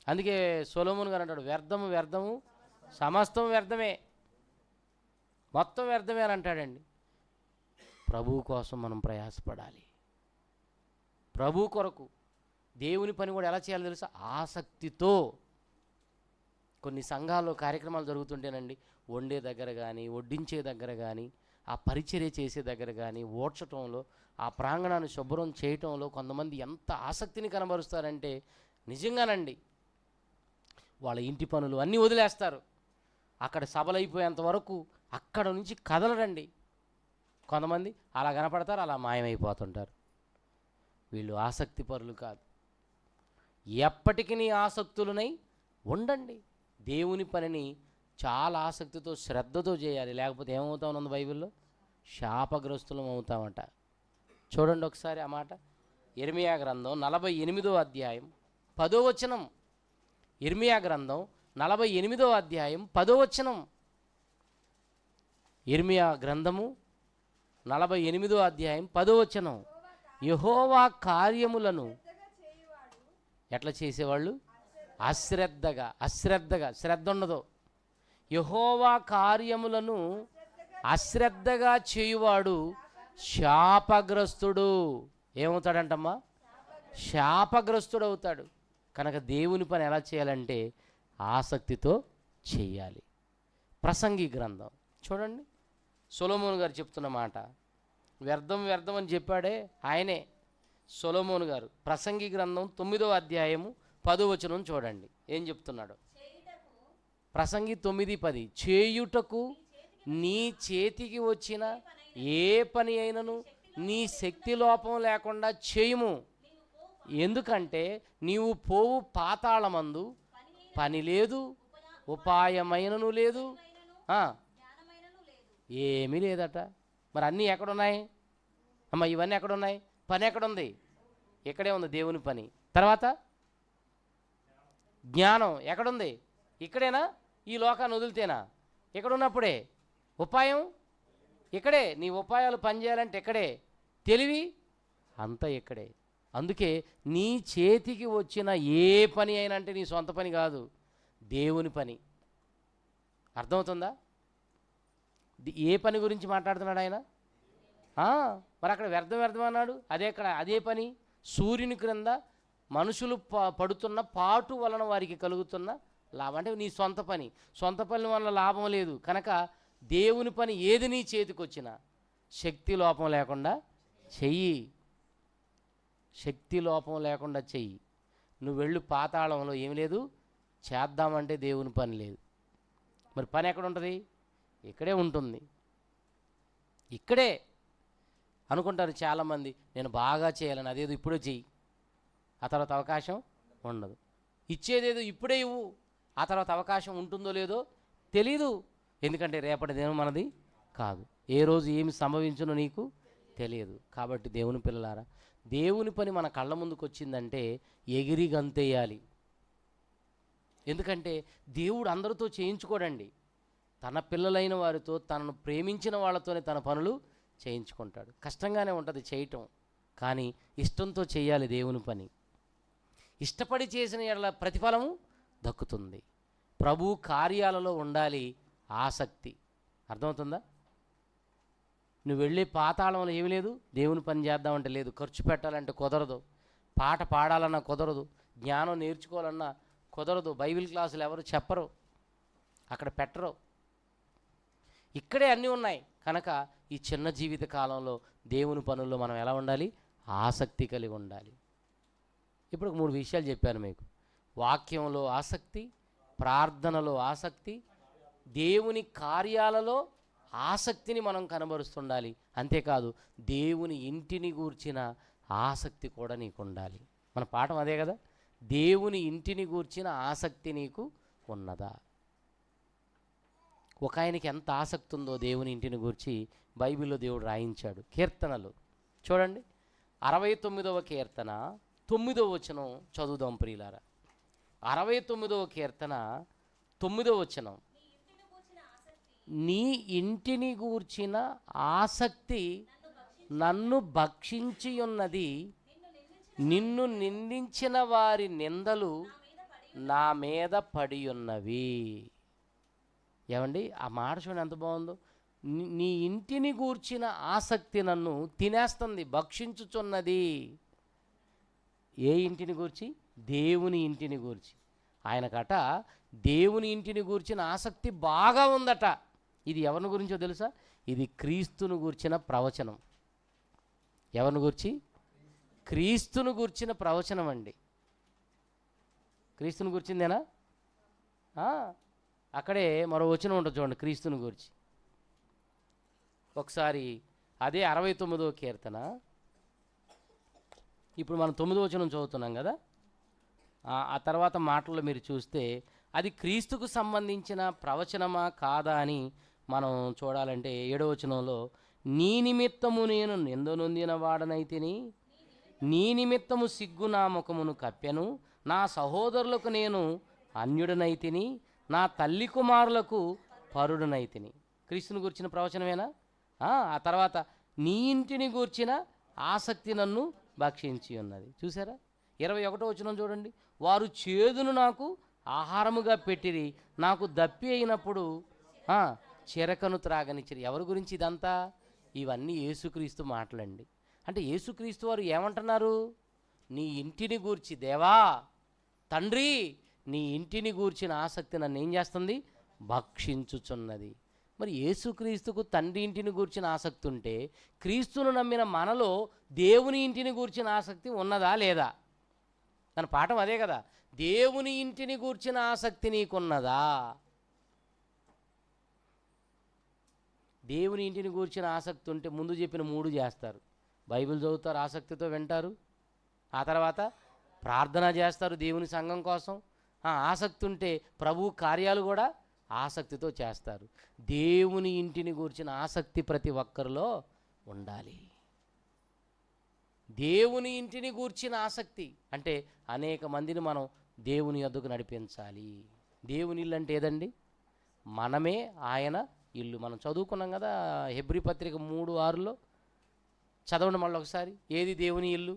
అందుకే సొలొమోను గారు అంటాడు, వ్యర్థము వ్యర్థము సమస్తం వ్యర్థమే, మొత్తం వ్యర్థమే అని అంటాడండి. ప్రభువు కోసం మనం ప్రయాసపడాలి. ప్రభు కొరకు దేవుని పని కూడా ఎలా చేయాలో తెలుసా? ఆసక్తితో. కొన్ని సంఘాల్లో కార్యక్రమాలు జరుగుతుంటేనండి, వండే దగ్గర కానీ, వడ్డించే దగ్గర కానీ, ఆ పరిచర్య చేసే దగ్గర కానీ, ఓడ్చటంలో, ఆ ప్రాంగణాన్ని శుభ్రం చేయటంలో కొంతమంది ఎంత ఆసక్తిని కనబరుస్తారంటే, నిజంగానండి. వాళ్ళ ఇంటి పనులు అన్నీ వదిలేస్తారు. అక్కడ సభలైపోయేంత వరకు అక్కడ నుంచి కదలరండి. కొంతమంది అలా కనపడతారు, అలా మాయమైపోతుంటారు. వీళ్ళు ఆసక్తి పరులు కాదు. ఎప్పటికీ నీ ఆసక్తులనై ఉండండి. దేవుని పనిని చాలా ఆసక్తితో శ్రద్ధతో చేయాలి. లేకపోతే ఏమవుతామన్నది బైబిల్లో శాపగ్రస్తులం అవుతామట. చూడండి ఒకసారి ఆ మాట. ఇర్మియా గ్రంథం 48వ అధ్యాయం 10వ వచనం. ఇర్మియా గ్రంథం 48వ అధ్యాయం 10వ వచనం. ఇర్మియా గ్రంథము 48వ అధ్యాయం 10వ వచనం. యెహోవా కార్యములను ఎట్లా చేసేవాళ్ళు? అశ్రద్ధగా. శ్రద్ధ ఉండదు. యెహోవా కార్యములను అశ్రద్ధగా చేయువాడు శాపగ్రస్తుడు. ఏమవుతాడంటమ్మా? శాపగ్రస్తుడు అవుతాడు. కనుక దేవుని పని ఎలా చేయాలంటే ఆసక్తితో చెయ్యాలి. ప్రసంగి గ్రంథం చూడండి, సొలొమోను గారు చెప్తున్న మాట. వ్యర్థం అని చెప్పాడే ఆయనే, సొలొమోను గారు. ప్రసంగి గ్రంథం 9వ అధ్యాయము 10వ వచనం చూడండి ఏం చెప్తున్నాడు. ప్రసంగి 9:10. చేయుటకు నీ చేతికి వచ్చిన ఏ పని అయినను నీ శక్తి లోపం లేకుండా చేయుము. ఎందుకంటే నీవు పోవు పాతాళమందు పని లేదు, ఉపాయమైనను లేదు, ఏమీ లేదట. మరి అన్నీ ఎక్కడున్నాయి అమ్మ? ఇవన్నీ ఎక్కడున్నాయి? పని ఎక్కడుంది? ఇక్కడే ఉంది దేవుని పని. తర్వాత జ్ఞానం ఎక్కడుంది? ఇక్కడేనా? ఈ లోకాన్ని వదిలితేనా? ఇక్కడున్నప్పుడే. ఉపాయం ఇక్కడే. నీ ఉపాయాలు పనిచేయాలంటే ఇక్కడే. తెలివి అంతా ఇక్కడే. అందుకే నీ చేతికి వచ్చిన ఏ పని అయినా, అంటే నీ సొంత పని కాదు, దేవుని పని. అర్థమవుతుందా? ఏ పని గురించి మాట్లాడుతున్నాడు ఆయన? మరి అక్కడ వ్యర్థం అన్నాడు. అదే పని. సూర్యుని క్రింద మనుషులు పడుతున్న పాటు వలన వారికి కలుగుతున్న లాభం. అంటే నీ సొంత పని. సొంత పని వల్ల లాభం లేదు. కనుక దేవుని పని ఏది నీ చేతికి వచ్చినా శక్తి లోపం లేకుండా చెయ్యి. శక్తి లోపం లేకుండా చెయ్యి. నువ్వు వెళ్ళు పాతాళంలో ఏమి లేదు చేద్దామంటే దేవుని పని లేదు. మరి పని ఎక్కడ ఉంటుంది? ఇక్కడే ఉంటుంది. ఇక్కడే అనుకుంటారు చాలామంది, నేను బాగా చేయాలని. అదేదో ఇప్పుడే చెయ్యి, ఆ తర్వాత అవకాశం ఉండదు. ఇచ్చేదేదో ఇప్పుడే ఇవ్వు, ఆ తర్వాత అవకాశం ఉంటుందో లేదో తెలీదు. ఎందుకంటే రేపటి దినం మనది కాదు. ఏ రోజు ఏమి సంభవించునో నీకు తెలియదు. కాబట్టి దేవుని పిల్లలారా, దేవుని పని మన కళ్ళ ముందుకు వచ్చిందంటే ఎగిరి గంతేయాలి. ఎందుకంటే దేవుడు అందరితో చేయించుకోడండి. తన పిల్లలైన వారితో, తనను ప్రేమించిన వాళ్ళతోనే తన పనులు చేయించుకుంటాడు. కష్టంగానే ఉంటుంది చేయటం, కానీ ఇష్టంతో చేయాలి దేవుని పని. ఇష్టపడి చేసిన ఎడల ప్రతిఫలము దక్కుతుంది. ప్రభు కార్యాలలో ఉండాలి ఆసక్తి. అర్థమవుతుందా? నువ్వు వెళ్ళే పాతాళంలో ఏమి లేదు, దేవుని పని చేద్దామంటే లేదు. ఖర్చు పెట్టాలంటే కుదరదు, పాట పాడాలన్నా కుదరదు, జ్ఞానం నేర్చుకోవాలన్నా కుదరదు. బైబిల్ క్లాసులు ఎవరు చెప్పరు, అక్కడ పెట్టరు. ఇక్కడే అన్నీ ఉన్నాయి. కనుక ఈ చిన్న జీవిత కాలంలో దేవుని పనుల్లో మనం ఎలా ఉండాలి? ఆసక్తి కలిగి ఉండాలి. ఇప్పుడు 3 విషయాలు చెప్పాను మీకు. వాక్యంలో ఆసక్తి, ప్రార్థనలో ఆసక్తి, దేవుని కార్యాలలో ఆసక్తిని మనం కనబరుస్తుండాలి. అంతేకాదు దేవుని ఇంటిని గూర్చిన ఆసక్తి కూడా నీకు ఉండాలి. మన పాఠం అదే కదా, దేవుని ఇంటిని గూర్చిన ఆసక్తి నీకు ఉన్నదా? ఒక ఆయనకి ఎంత ఆసక్తి ఉందో దేవుని ఇంటిని గూర్చి బైబిల్లో దేవుడు రాయించాడు. కీర్తనలు చూడండి, 69వ కీర్తన 9వ వచనం చదువుదాం ప్రియులారా. 69వ కీర్తన 9వ వచనం. నీ ఇంటిని గూర్చిన ఆసక్తి నన్ను భక్షించి ఉన్నది, నిన్ను నిందించిన వారి నిందలు నా మీద పడి ఉన్నవి. ఏమండి ఆ మాట చూడండి ఎంత బాగుందో. నీ ఇంటిని గూర్చిన ఆసక్తి నన్ను తినేస్తుంది, భక్షించుచున్నది. ఏ ఇంటిని గూర్చి? దేవుని ఇంటిని గూర్చి. ఆయనకట దేవుని ఇంటిని గూర్చిన ఆసక్తి బాగా ఉందట. ఇది ఎవరిని గురించో తెలుసా? ఇది క్రీస్తును గూర్చిన ప్రవచనం. ఎవరిని గూర్చి? క్రీస్తును గూర్చిన ప్రవచనం అండి. క్రీస్తుని గురించిందేనా? అక్కడే మరో వచనం ఉంటుంది చూడండి క్రీస్తుని గురించి. ఒకసారి అదే 69వ కీర్తన, ఇప్పుడు మనం 9వ వచనం చదువుతున్నాం కదా, ఆ తర్వాత మాటల్లో మీరు చూస్తే అది క్రీస్తుకు సంబంధించిన ప్రవచనమా కాదా అని మనం చూడాలంటే 7వ వచనంలో, నీ నిమిత్తము నేను నిందనొందిన వాడనైతిని, నీ నిమిత్తము సిగ్గు నా ముఖమును కప్పెను, నా సహోదరులకు నేను అన్యుడనైతిని, నా తల్లి కుమారులకు పరుడునైతిని. క్రీస్తుని గురించిన ప్రవచనమేనా? ఆ తర్వాత నీ ఇంటిని గూర్చిన ఆసక్తి నన్ను భక్షించి ఉన్నది. చూసారా? 21వ వచనం చూడండి, వారు చేదును నాకు ఆహారముగా పెట్టిరి, నాకు దప్పి అయినప్పుడు చిరకను త్రాగనిచ్చిరి. ఎవరి గురించి ఇదంతా? ఇవన్నీ యేసుక్రీస్తు మాటలండి. అంటే యేసుక్రీస్తు వారు ఏమంటున్నారు? నీ ఇంటిని గూర్చి, దేవా తండ్రి నీ ఇంటిని గూర్చిన ఆసక్తి నన్ను ఏం చేస్తుంది? భక్షించుచున్నది. మరి యేసుక్రీస్తుకు తండ్రి ఇంటిని గూర్చిన ఆసక్తి ఉంటే, క్రీస్తును నమ్మిన మనలో దేవుని ఇంటిని గూర్చిన ఆసక్తి ఉన్నదా లేదా? తన పాఠం అదే కదా, దేవుని ఇంటిని గూర్చిన ఆసక్తి నీకున్నదా? దేవుని ఇంటిని గూర్చిన ఆసక్తి ఉంటే ముందు చెప్పిన 3 చేస్తారు. బైబిల్ చదువుతారు, ఆసక్తితో వింటారు, ఆ తర్వాత ప్రార్థన చేస్తారు దేవుని సంఘం కోసం, ఆసక్తి ఉంటే ప్రభు కార్యాలు కూడా ఆసక్తితో చేస్తారు. దేవుని ఇంటిని గూర్చిన ఆసక్తి ప్రతి ఒక్కరిలో ఉండాలి. దేవుని ఇంటిని గూర్చిన ఆసక్తి అంటే అనేక మందిని మనం దేవుని యొద్దకు నడిపించాలి. దేవుని ఇల్లు అంటే ఏదండి? మనమే ఆయన ఇల్లు. మనం చదువుకున్నాం కదా హెబ్రీ పత్రిక 3:6లో. చదవండి మళ్ళీ ఒకసారి. ఏది దేవుని ఇల్లు?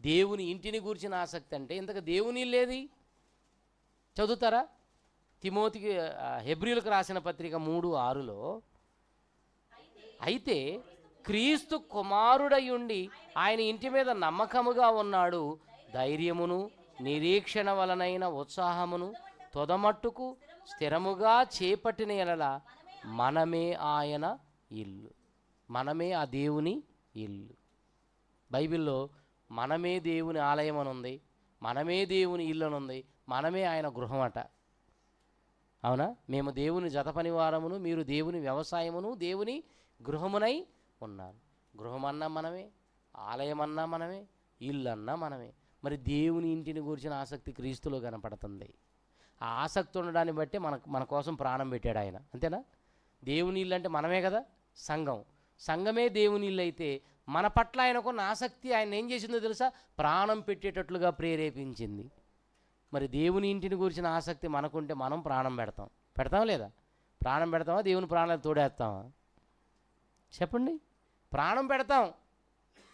దేవుని ఇంటిని గూర్చిన ఆసక్తి అంటే ఇంతకు దేవుని ఇల్లు ఏది? చదువుతారా? తిమోతికి హెబ్రీలకు రాసిన పత్రిక 3:6లో, అయితే క్రీస్తు కుమారుడయుండి ఆయన ఇంటి మీద నమ్మకముగా ఉన్నాడు, ధైర్యమును నిరీక్షణ వలనైన ఉత్సాహమును తొదమట్టుకు స్థిరముగా చేపట్టిన ఎడల మనమే ఆయన ఇల్లు. మనమే ఆ దేవుని ఇల్లు. బైబిల్లో మనమే దేవుని ఆలయం అని ఉంది, మనమే దేవుని ఇల్లు అని ఉంది, మనమే ఆయన గృహం అట. అవునా? మేము దేవుని జత పనివారమును, మీరు దేవుని వ్యవసాయమును, దేవుని గృహమునై ఉన్నారు. గృహమన్నా మనమే, ఆలయమన్నా మనమే, ఇల్లు అన్నా మనమే. మరి దేవుని ఇంటిని గురించిన ఆసక్తి క్రీస్తులో కనపడుతుంది. ఆ ఆసక్తి ఉండడాన్ని బట్టి మన కోసం ప్రాణం పెట్టాడు ఆయన. అంతేనా? దేవుని ఇల్లు అంటే మనమే కదా, సంఘం. సంఘమే దేవుని ఇల్లు అయితే మన పట్ల ఆయనకున్న ఆసక్తి ఆయన ఏం చేసిందో తెలుసా? ప్రాణం పెట్టేటట్లుగా ప్రేరేపించింది. మరి దేవుని ఇంటిని గురించిన ఆసక్తి మనకుంటే మనం ప్రాణం పెడతాం లేదా? ప్రాణం పెడతామా? దేవుని ప్రాణాలు తోడేస్తామా? చెప్పండి. ప్రాణం పెడతాం.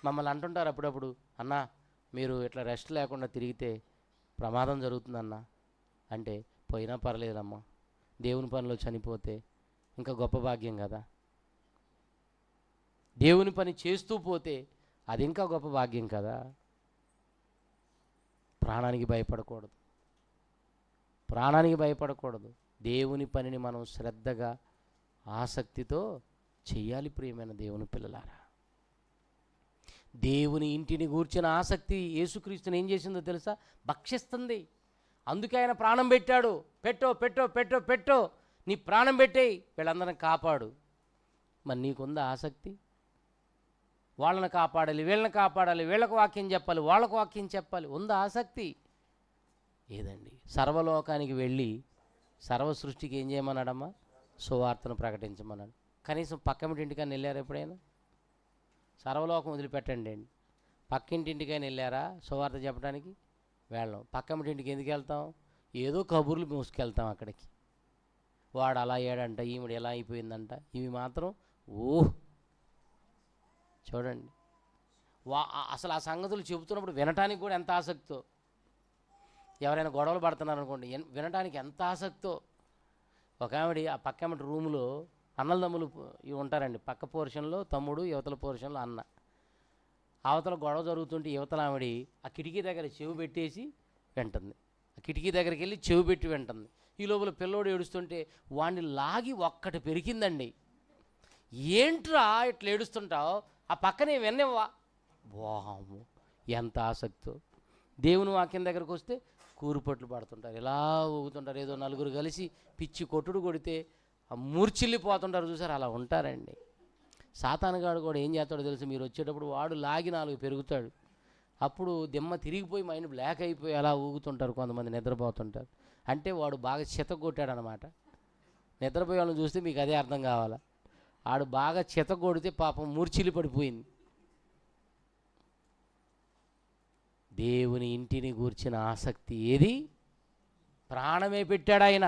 మమ్మల్ని అంటుంటారు అప్పుడప్పుడు, అన్నా మీరు ఇట్లా రెస్ట్ లేకుండా తిరిగితే ప్రమాదం జరుగుతుందన్నా అంటే, పోయినా పర్లేదమ్మా, దేవుని పనిలో చనిపోతే ఇంకా గొప్ప భాగ్యం కదా. దేవుని పని చేస్తూ పోతే అది ఇంకా గొప్ప భాగ్యం కదా. ప్రాణానికి భయపడకూడదు. దేవుని పనిని మనం శ్రద్ధగా ఆసక్తితో చెయ్యాలి. ప్రియమైన దేవుని పిల్లలారా, దేవుని ఇంటిని గూర్చిన ఆసక్తి యేసుక్రీస్తుని ఏం చేసిందో తెలుసా? భక్షిస్తుంది. అందుకే ఆయన ప్రాణం పెట్టాడు. పెట్టో నీ ప్రాణం పెట్టేయి, వీళ్ళందరిని కాపాడు. మరి నీకుందా ఆసక్తి? వాళ్ళని కాపాడాలి, వీళ్ళని కాపాడాలి, వీళ్ళకు వాక్యం చెప్పాలి, వాళ్ళకు వాక్యం చెప్పాలి. ఉందా ఆసక్తి? ఏదండి? సర్వలోకానికి వెళ్ళి సర్వ సృష్టికి ఏం చేయమన్నాడమ్మా? సువార్తను ప్రకటించమన్నాడు. కనీసం పక్కమింటింటికైనా వెళ్ళారా ఎప్పుడైనా? సర్వలోకం వదిలిపెట్టండి అండి, పక్కింటింటికైనా వెళ్ళారా సువార్త చెప్పడానికి? వెళ్ళాం. పక్కమింటింటికి ఎందుకు వెళ్తాం? ఏదో కబుర్లు మోసుకెళ్తాం అక్కడికి. వాడు అలా అయ్యాడంట, ఈవిడ ఎలా అయిపోయిందంట, ఇవి మాత్రం చూడండి. అసలు ఆ సంగతులు చెబుతున్నప్పుడు వినటానికి కూడా ఎంత ఆసక్తో. ఎవరైనా గొడవలు పడుతున్నారు అనుకోండి, వినటానికి ఎంత ఆసక్తో. ఒక ఆవిడ ఆ పక్కమిటి రూములో అన్నదమ్ములు ఇవి ఉంటారండి. పక్క పోర్షన్లో తమ్ముడు, యువతల పోర్షన్లో అన్న. అవతల గొడవ జరుగుతుంటే యువతల ఆవిడ ఆ కిటికీ దగ్గర చెవి పెట్టేసి వింటుంది. ఆ కిటికీ దగ్గరికి వెళ్ళి చెవి పెట్టి వింటుంది. ఈ లోపల పిల్లోడు ఏడుస్తుంటే వాడిని లాగి ఒక్కటి పెరికిందండి. ఏంట్రా ఇట్లా ఏడుస్తుంటావు, ఆ పక్కనే విన్నవా? వాము, ఎంత ఆసక్తో. దేవుని వాక్యం దగ్గరకు వస్తే కూరుపట్లు పడుతుంటారు, ఇలా ఊగుతుంటారు. ఏదో నలుగురు కలిసి పిచ్చి కొట్టుడు కొడితే మూర్చిల్లిపోతుంటారు చూసారు, అలా ఉంటారండి. సాతానుగాడు కూడా ఏం చేస్తాడో తెలుసు, మీరు వచ్చేటప్పుడు వాడు లాగి 4 పెరుగుతాడు. అప్పుడు దిమ్మ తిరిగిపోయి మైండ్ బ్లాక్ అయిపోయి అలా ఊగుతుంటారు, కొంతమంది నిద్రపోతుంటారు. అంటే వాడు బాగా చితగొట్టాడు అనమాట. నిద్రపోయే వాళ్ళని చూస్తే మీకు అదే అర్థం కావాలా. ఆడు బాగా చితగొడితే పాపం మూర్చిల్లి పడిపోయింది. దేవుని ఇంటిని గూర్చిన ఆసక్తి ఏది? ప్రాణమే పెట్టాడు ఆయన.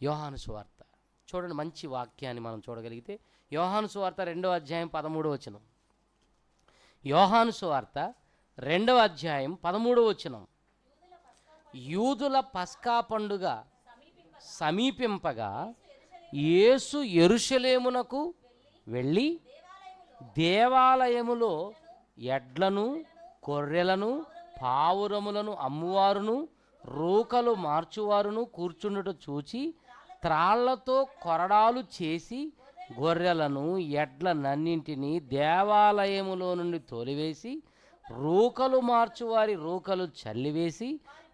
యోహాను సువార్త చూడండి, మంచి వాక్యాన్ని మనం చూడగలిగితే యోహాను సువార్త 2వ అధ్యాయం 13వ వచనం. యోహాను సువార్త 2వ అధ్యాయం 13వ వచనం. యూదుల పస్కా పండుగ సమీపింపగా యేసు యెరూషలేమునకు వెళ్ళి దేవాలయములో ఎడ్లను గొర్రెలను పావురములను అమ్మువారును రూకలు మార్చువారును కూర్చుండుట చూచి త్రాళ్లతో కొరడాలు చేసి గొర్రెలను ఎడ్లనన్నింటినీ దేవాలయములో నుండి తోలివేసి రూకలు మార్చువారి రూకలు చల్లివేసి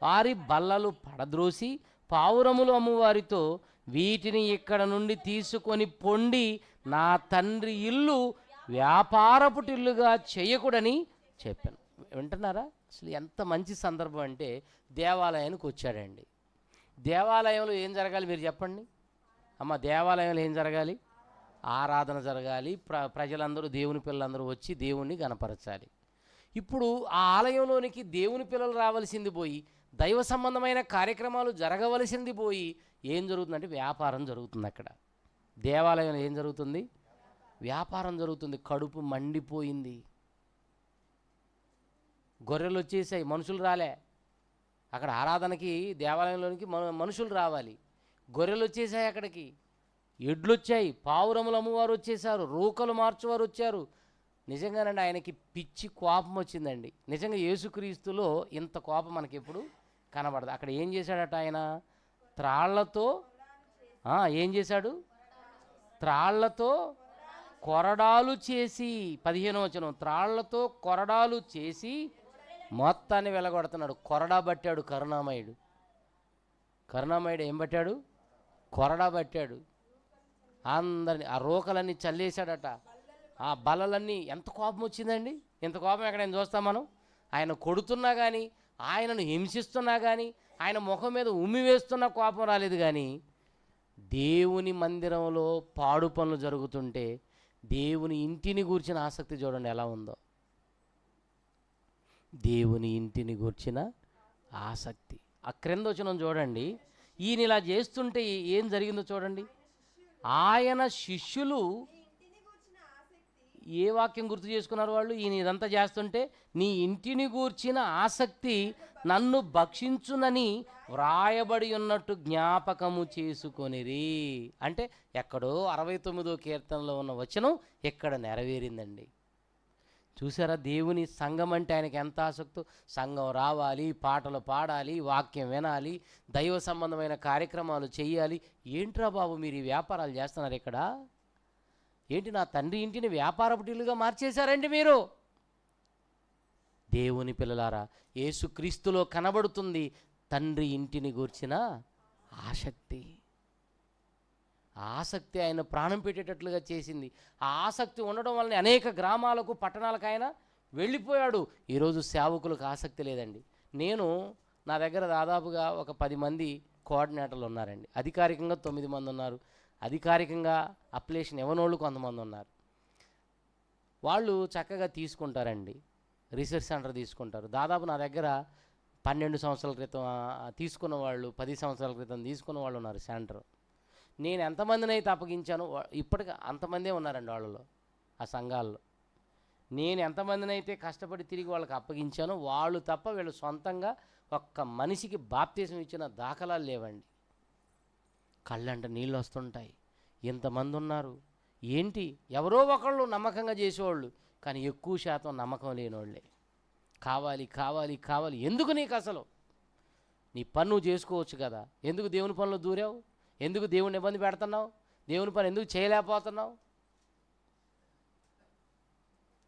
వారి బల్లలు పడద్రోసి పావురములు అమ్మువారితో వీటిని ఇక్కడ నుండి తీసుకొని పొండి నా తండ్రి ఇల్లు వ్యాపారపుటిల్లుగా చేయకూడని చెప్పాను. వింటున్నారా? అసలు ఎంత మంచి సందర్భం అంటే దేవాలయానికి వచ్చాడండి. దేవాలయంలో ఏం జరగాలి మీరు చెప్పండి అమ్మ? దేవాలయంలో ఏం జరగాలి? ఆరాధన జరగాలి. ప్రజలందరూ, దేవుని పిల్లలందరూ వచ్చి దేవుణ్ణి గణపరచాలి. ఇప్పుడు ఆ ఆలయంలోనికి దేవుని పిల్లలు రావాల్సింది పోయి, దైవ సంబంధమైన కార్యక్రమాలు జరగవలసింది పోయి ఏం జరుగుతుందంటే వ్యాపారం జరుగుతుంది. అక్కడ దేవాలయంలో ఏం జరుగుతుంది? వ్యాపారం జరుగుతుంది. కడుపు మండిపోయింది. గొర్రెలు వచ్చేసాయి, మనుషులు రాలే. అక్కడ ఆరాధనకి దేవాలయంలోనికి మనుషులు రావాలి. గొర్రెలు వచ్చేసాయి, అక్కడికి ఎడ్లు వచ్చాయి, పావురములు అమ్మువారు వచ్చేసారు, రూకలు మార్చువారు వచ్చారు. నిజంగానండి ఆయనకి పిచ్చి కోపం వచ్చిందండి. నిజంగా యేసుక్రీస్తులో ఇంత కోపం మనకి ఎప్పుడు కనబడదు. అక్కడ ఏం చేశాడట ఆయన? త్రాళ్లతో ఏం చేశాడు? త్రాళ్లతో కొరడాలు చేసి, 15వ వచనం, త్రాళ్లతో కొరడాలు చేసి మొత్తాన్ని వెలగొడుతున్నాడు. కొరడా పట్టాడు కరుణామయుడు. కరుణామయుడు ఏం పట్టాడు? కొరడా పట్టాడు. అందరిని ఆ రోకలన్నీ చల్లేశాడట. ఆ బల్లలన్నీ. ఎంత కోపం వచ్చిందండి! ఇంత కోపం ఎక్కడైనా చూస్తాం మనం? ఆయన కొడుతున్నా కానీ, ఆయనను హింసిస్తున్నా కానీ, ఆయన ముఖం మీద ఉమ్మి వేస్తున్న కోపం రాలేదు. కానీ దేవుని మందిరంలో పాడు పనులు జరుగుతుంటే దేవుని ఇంటిని గూర్చిన ఆసక్తి చూడండి ఎలా ఉందో. దేవుని ఇంటిని గూర్చిన ఆసక్తి. ఆ క్రింద వచనం చూడండి. ఈయన ఇలా చేస్తుంటే ఏం జరిగిందో చూడండి. ఆయన శిష్యులు ఏ వాక్యం గుర్తు చేసుకున్నారు వాళ్ళు? ఈయన ఇదంతా చేస్తుంటే నీ ఇంటిని గూర్చిన ఆసక్తి నన్ను భక్షించునని వ్రాయబడి ఉన్నట్టు జ్ఞాపకము చేసుకొనిరి. అంటే ఎక్కడో 69వ కీర్తనలో ఉన్న వచనం ఇక్కడ నెరవేరిందండి. చూసారా? దేవుని సంఘం అంటే ఆయనకి ఎంత ఆసక్తో. సంఘం రావాలి, పాటలు పాడాలి, వాక్యం వినాలి, దైవ సంబంధమైన కార్యక్రమాలు చేయాలి. ఏంట్రా బాబు మీరు ఈ వ్యాపారాలు చేస్తున్నారు ఇక్కడ? ఏంటి నా తండ్రి ఇంటిని వ్యాపారపుటిల్లుగా మార్చేశారండి మీరు? దేవుని పిల్లలారా, యేసుక్రీస్తులో కనబడుతుంది తండ్రి ఇంటిని గూర్చిన ఆసక్తి. ఆసక్తి ఆయన ప్రాణం పెట్టేటట్లుగా చేసింది. ఆ ఆసక్తి ఉండడం వల్ల అనేక గ్రామాలకు, పట్టణాలకు ఆయన వెళ్ళిపోయాడు. ఈరోజు సేవకులకు ఆసక్తి లేదండి. నా దగ్గర దాదాపుగా ఒక 10 మంది కోఆర్డినేటర్లు ఉన్నారండి. అధికారికంగా 9 మంది ఉన్నారు. అధికారికంగా అప్లికేషన్ ఇవ్వనోళ్ళు కొంతమంది ఉన్నారు. వాళ్ళు చక్కగా తీసుకుంటారండి. రీసెర్చ్ సెంటర్ తీసుకుంటారు. దాదాపు నా దగ్గర 12 సంవత్సరాల క్రితం తీసుకున్న వాళ్ళు, 10 సంవత్సరాల క్రితం తీసుకున్న వాళ్ళు ఉన్నారు సెంటర్. నేను ఎంతమందిని అయితే అప్పగించానో ఇప్పటికి అంతమందే ఉన్నారండి వాళ్ళలో, ఆ సంఘాల్లో. నేను ఎంతమందిని అయితే కష్టపడి తిరిగి వాళ్ళకి అప్పగించానో వాళ్ళు తప్ప వీళ్ళు సొంతంగా ఒక్క మనిషికి బాప్తీసం ఇచ్చిన దాఖలాలు లేవండి. కళ్ళంట నీళ్ళు వస్తుంటాయి. ఇంతమంది ఉన్నారు. ఏంటి? ఎవరో ఒకళ్ళు నమ్మకంగా చేసేవాళ్ళు, కానీ ఎక్కువ శాతం నమ్మకం లేనివాళ్ళే. కావాలి కావాలి కావాలి. ఎందుకు నీకు అసలు? నీ పని నువ్వు చేసుకోవచ్చు కదా. ఎందుకు దేవుని పనిలో దూరావు? ఎందుకు దేవుని ఇబ్బంది పెడుతున్నావు? దేవుని పని ఎందుకు చేయలేకపోతున్నావు?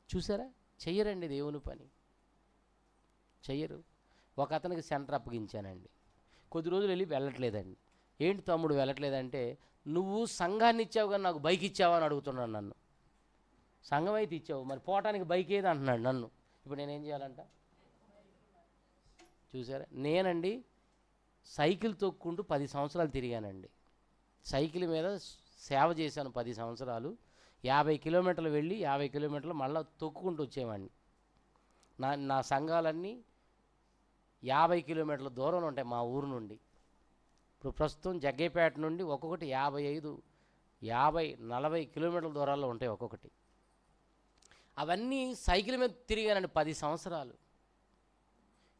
చూసారా? చెయ్యరండి దేవుని పని, చెయ్యరు. ఒక అతనికి సెంటర్ అప్పగించానండి. కొద్ది రోజులు వెళ్ళట్లేదండి. ఏంటి తమ్ముడు వెళ్ళట్లేదంటే, నువ్వు సంఘాన్ని ఇచ్చావు కానీ నాకు బైక్ ఇచ్చావా అని అడుగుతున్నాడు నన్ను. సంఘం అయితే ఇచ్చావు, మరి పోవటానికి బైక్ ఏది అంటున్నాడు నన్ను. ఇప్పుడు నేనేం చేయాలంట? చూసారా, నేనండి సైకిల్ తొక్కుంటూ 10 సంవత్సరాలు తిరిగానండి. సైకిల్ మీద సేవ చేశాను 10 సంవత్సరాలు. 50 కిలోమీటర్లు వెళ్ళి 50 కిలోమీటర్లు మళ్ళీ తొక్కుకుంటూ వచ్చేవాడిని. నా సంఘాలన్నీ 50 కిలోమీటర్ల దూరంలో ఉంటాయి మా ఊరు నుండి. ఇప్పుడు ప్రస్తుతం జగ్గేపేట నుండి ఒక్కొక్కటి 55, 50, 40 కిలోమీటర్ల దూరాల్లో ఉంటాయి ఒక్కొక్కటి. అవన్నీ సైకిల్ మీద తిరిగానండి 10 సంవత్సరాలు.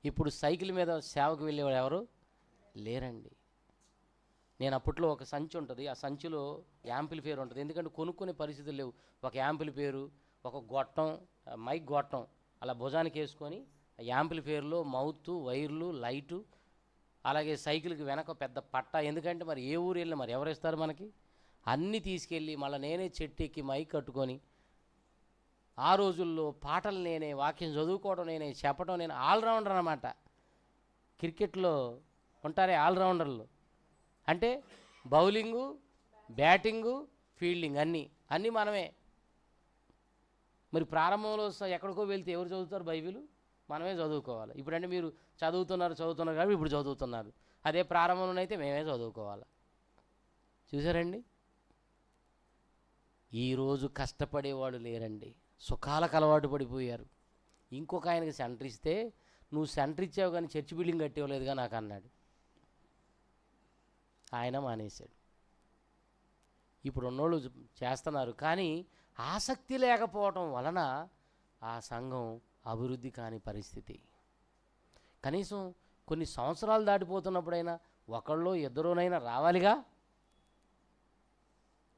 ఇప్పుడు సైకిల్ మీద సేవకు వెళ్ళేవాడు ఎవరు లేరండి. నేను అప్పట్లో ఒక సంచి ఉంటుంది, ఆ సంచిలో యాంప్లిఫైయర్ ఉంటుంది. ఎందుకంటే కొనుక్కునే పరిస్థితులు లేవు. ఒక యాంప్లిఫైయరు, ఒక గొట్టం, మైక్ గొట్టం అలా భుజానికి వేసుకొని యాంప్లిఫైయర్లో మౌత్, వైర్లు, లైటు, అలాగే సైకిల్కి వెనక పెద్ద పట్ట. ఎందుకంటే మరి ఏ ఊరు వెళ్ళినా మరి ఎవరు ఇస్తారు మనకి? అన్నీ తీసుకెళ్ళి మళ్ళీ నేనే చెట్టు ఎక్కి మైక్ కట్టుకొని, ఆ రోజుల్లో పాటలు నేనే, వాక్యం చదువుకోవడం నేనే, చెప్పడం నేను. ఆల్రౌండర్ అన్నమాట. క్రికెట్లో ఉంటారే ఆల్రౌండర్లు, అంటే బౌలింగు, బ్యాటింగు, ఫీల్డింగ్ అన్నీ మనమే. మరి ప్రారంభంలో ఎక్కడికో వెళ్తే ఎవరు చదువుతారు బైబిల్? మనమే చదువుకోవాలి. ఇప్పుడంటే మీరు చదువుతున్నారు కాబట్టి ఇప్పుడు చదువుతున్నారు. అదే ప్రారంభంలోనైతే మేమే చదువుకోవాలి. చూసారండి, ఈరోజు కష్టపడేవాడు లేరండి, సుఖాలకు అలవాటు పడిపోయారు. ఇంకొక ఆయనకి సెంటర్ ఇస్తే, నువ్వు సెంటర్ ఇచ్చావు కానీ చర్చ్ బిల్డింగ్ కట్టేవలేదుగా నాకు అన్నాడు. ఆయన మానేశాడు. ఇప్పుడు ఉన్నోళ్ళు చేస్తున్నారు, కానీ ఆసక్తి లేకపోవటం వలన ఆ సంఘం అభివృద్ధి కాని పరిస్థితి. కనీసం కొన్ని సంవత్సరాలు దాటిపోతున్నప్పుడైనా ఒకళ్ళో ఇద్దరునైనా రావాలిగా,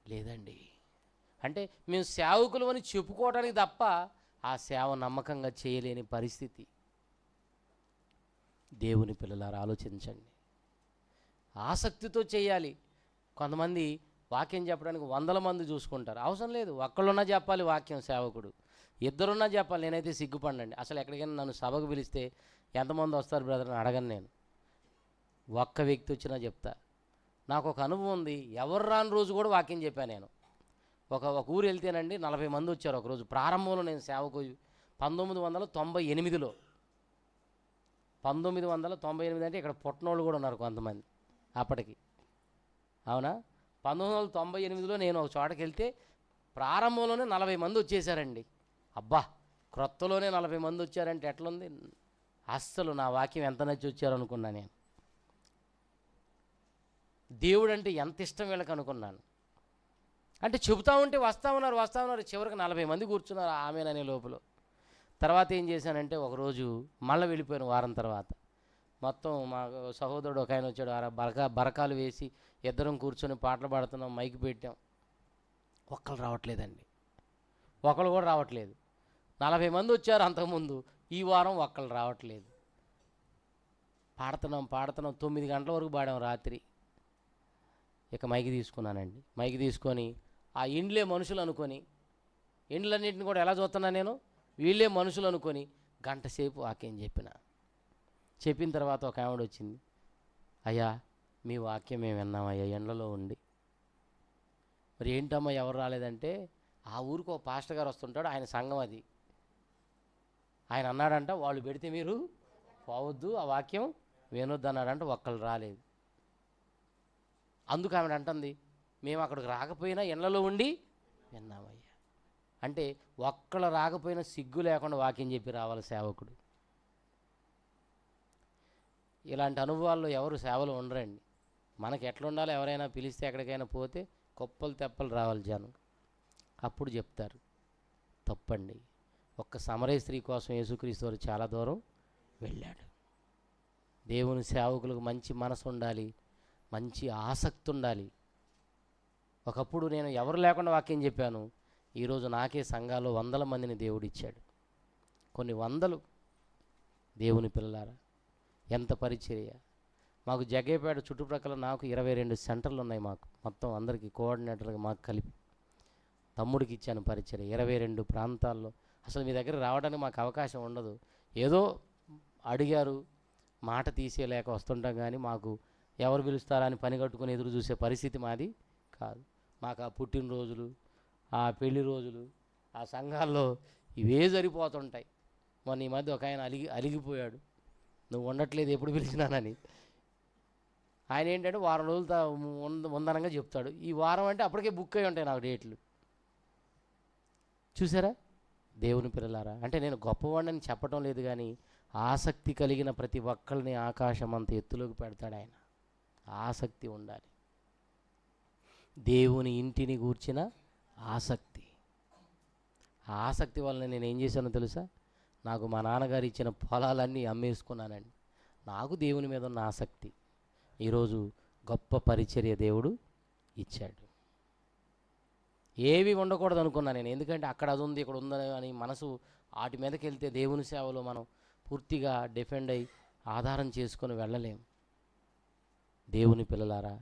లేదండి. అంటే మేము సేవకులు అని చెప్పుకోవడానికి తప్ప ఆ సేవ నమ్మకంగా చేయలేని పరిస్థితి. దేవుని పిల్లలారా ఆలోచించండి, ఆసక్తితో చేయాలి. కొంతమంది వాక్యం చెప్పడానికి 100 మంది చూసుకుంటారు. అవసరం లేదు, ఒక్కళ్ళున్నా చెప్పాలి వాక్యం. సేవకుడు ఇద్దరున్నా చెప్పాలి. నేనైతే సిగ్గుపడండి. అసలు ఎక్కడికైనా నన్ను సభకు పిలిస్తే ఎంతమంది వస్తారు బ్రదర్ అని అడగను నేను. ఒక్క వ్యక్తి వచ్చినా చెప్తా. నాకు ఒక అనుభవం ఉంది. ఎవరు రాని రోజు కూడా వాక్యం చెప్పాను నేను. ఒక ఊరు వెళ్తేనండి 40 మంది వచ్చారు ఒకరోజు. ప్రారంభంలో నేను సేవకు 1998లో, 1998 అంటే ఇక్కడ పుట్టినోళ్ళు కూడా ఉన్నారు కొంతమంది అప్పటికి. అవునా? 1998లో నేను ఒక చోటకి వెళ్తే ప్రారంభంలోనే 40 మంది వచ్చేసారండి. అబ్బా, క్రొత్తలోనే 40 మంది వచ్చారంటే ఎట్లుంది? అస్సలు నా వాక్యం ఎంత నచ్చి వచ్చారు అనుకున్నా నేను. దేవుడు అంటే ఎంత ఇష్టం వీళ్ళకి అనుకున్నాను. అంటే చెబుతా ఉంటే వస్తూ ఉన్నారు. చివరికి 40 మంది కూర్చున్నారు ఆమెననే లోపల. తర్వాత ఏం చేశానంటే, ఒకరోజు మళ్ళీ వెళ్ళిపోయాను. వారం తర్వాత మొత్తం మా సహోదరుడు ఒక ఆయన వచ్చాడు. బరకాలు వేసి ఇద్దరం కూర్చొని పాటలు పాడుతున్నాం, మైక్ పెట్టాం. ఒక్కరు రావట్లేదండి, ఒకళ్ళు కూడా రావట్లేదు. 40 మంది వచ్చారు అంతకుముందు, ఈ వారం ఒక్కళ్ళు రావట్లేదు. పాడుతున్నాం 9 గంటల వరకు పాడాం రాత్రి. ఇక మైక్ తీసుకున్నానండి. మైక్ తీసుకొని ఆ ఇండ్లే మనుషులు అనుకొని, ఇండ్లన్నింటిని కూడా ఎలా చూస్తున్నా నేను, వీళ్ళే మనుషులు అనుకొని గంట సేపు వాక్యం చెప్పిన తర్వాత ఒక ఆవిడ వచ్చింది. అయ్యా, మీ వాక్యం మేము విన్నామయ్యా ఎండలో ఉండి. మరి ఏంటమ్మా ఎవరు రాలేదంటే, ఆ ఊరికి ఒక పాస్టర్ గారు వస్తుంటాడు, ఆయన సంఘం అది. ఆయన అన్నాడంట, వాళ్ళు పెడితే మీరు పోవద్దు, ఆ వాక్యం వినొద్దు అన్నాడంట. ఒక్కళ్ళు రాలేదు. అందుకు ఆవిడ అంటుంది, మేము అక్కడికి రాకపోయినా ఎండలో ఉండి విన్నామయ్యా. అంటే ఒక్కళ్ళు రాకపోయినా సిగ్గు లేకుండా వాక్యం చెప్పి రావాలి సేవకుడు. ఇలాంటి అనుభవాల్లో ఎవరు సేవలు ఉండరండి. మనకి ఎట్లా ఉండాలో, ఎవరైనా పిలిస్తే ఎక్కడికైనా పోతే కుప్పలు తెప్పలు రావాలి జనం. అప్పుడు చెప్తారు. తప్పండి. ఒక్క సమరయ స్త్రీ కోసం యేసుక్రీస్తు వారు చాలా దూరం వెళ్ళాడు. దేవుని సేవకులకు మంచి మనసు ఉండాలి, మంచి ఆసక్తి ఉండాలి. ఒకప్పుడు నేను ఎవరు లేకుండా వాక్యం చెప్పాను. ఈరోజు నాకే సంఘాల్లో 100 మందిని దేవుడిచ్చాడు. కొన్ని వందలు. దేవుని పిల్లలారా, ఎంత పరిచర్య. మాకు జగ్గేపేట చుట్టుప్రక్కల నాకు 22 సెంటర్లు ఉన్నాయి. మాకు మొత్తం అందరికీ కోఆర్డినేటర్గా మాకు కలిపి. తమ్ముడికి ఇచ్చాను పరిచర్య 22 ప్రాంతాల్లో. అసలు మీ దగ్గర రావడానికి మాకు అవకాశం ఉండదు. ఏదో అడిగారు, మాట తీసేయలేక వస్తుంటాం, కానీ మాకు ఎవరు పిలుస్తారా అని పని కట్టుకుని ఎదురు చూసే పరిస్థితి మాది కాదు. మాకు ఆ పుట్టినరోజులు, ఆ పెళ్లి రోజులు, ఆ సంఘాల్లో ఇవే సరిపోతుంటాయి. మొన్న ఈ మధ్య ఒక ఆయన అలిగిపోయాడు, నువ్వు ఉండట్లేదు ఎప్పుడు పిలిచినానని. ఆయన ఏంటంటే వారం రోజులు ఉందనంగా చెప్తాడు. ఈ వారం అంటే అప్పటికే బుక్ అయి ఉంటాయి నాకు డేట్లు. చూసారా దేవుని పిల్లలారా, అంటే నేను గొప్పవాడిని చెప్పడం లేదు, కానీ ఆసక్తి కలిగిన ప్రతి ఒక్కరిని ఆకాశం అంత ఎత్తులోకి పెడతాడు ఆయన. ఆసక్తి ఉండాలి. దేవుని ఇంటిని గూర్చిన ఆసక్తి. ఆ ఆసక్తి వలన నేను ఏం చేశానో తెలుసా? నాకు మా నాన్నగారు ఇచ్చిన పొలాలన్నీ అమ్మేసుకున్నానండి. నాకు దేవుని మీద ఉన్న ఆసక్తి ఈరోజు గొప్ప పరిచర్య దేవుడు ఇచ్చాడు. ఏవి ఉండకూడదు అనుకున్నా నేను, ఎందుకంటే అక్కడ అది ఉంది ఇక్కడ ఉందని అని మనసు వాటి మీదకి వెళ్తే దేవుని సేవలో మనం పూర్తిగా డిఫెండ్ అయ్యి ఆధారం చేసుకొని వెళ్ళలేము. దేవుని పిల్లలారా,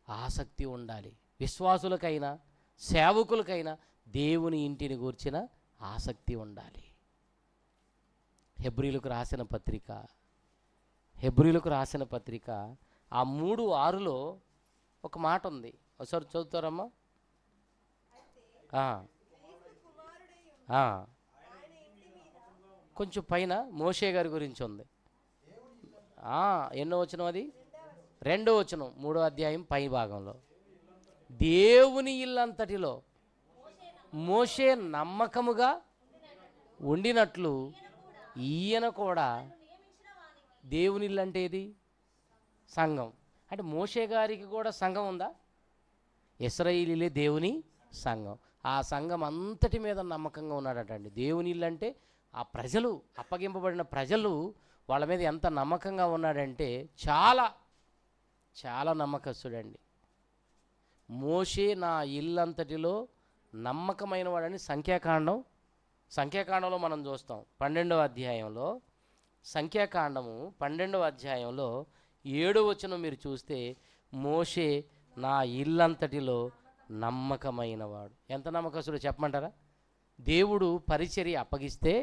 ఆసక్తి ఉండాలి. విశ్వాసులకైనా సేవకులకైనా దేవుని ఇంటిని గూర్చిన ఆసక్తి ఉండాలి. హెబ్రీలకు రాసిన పత్రిక ఆ 3:6 ఒక మాట ఉంది, ఒకసారి చదువుతారమ్మా. కొంచెం పైన మోషే గారి గురించి ఉంది. ఎన్నో వచనం అది? 2వ వచనం 3వ అధ్యాయం పై భాగంలో. దేవుని ఇల్లంతటిలో మోషే నమ్మకముగా ఉండినట్లు ఈయన కూడా. దేవుని ఇల్లు అంటే ఏది? సంఘం. అంటే మోషే గారికి కూడా సంఘం ఉందా? ఇశ్రాయేలీలే దేవుని సంఘం. ఆ సంఘం అంతటి మీద నమ్మకంగా ఉన్నాడటండి. దేవుని ఇల్లు అంటే ఆ ప్రజలు, అప్పగింపబడిన ప్రజలు, వాళ్ళ మీద ఎంత నమ్మకంగా ఉన్నాడంటే చాలా చాలా నమ్మకస్తుడండి. మోషే నా ఇల్లంతటిలో నమ్మకమైన వాడని సంఖ్యాకాండంలో మనం చూస్తాం. 12వ అధ్యాయంలో, సంఖ్యాకాండము 12వ అధ్యాయంలో 7వ వచనం మీరు చూస్తే, మోషే నా ఇల్లంతటిలో నమ్మకమైనవాడు. ఎంత నమ్మకస్తుడో చెప్పమంటారా? దేవుడు పరిచర్య అప్పగిస్తే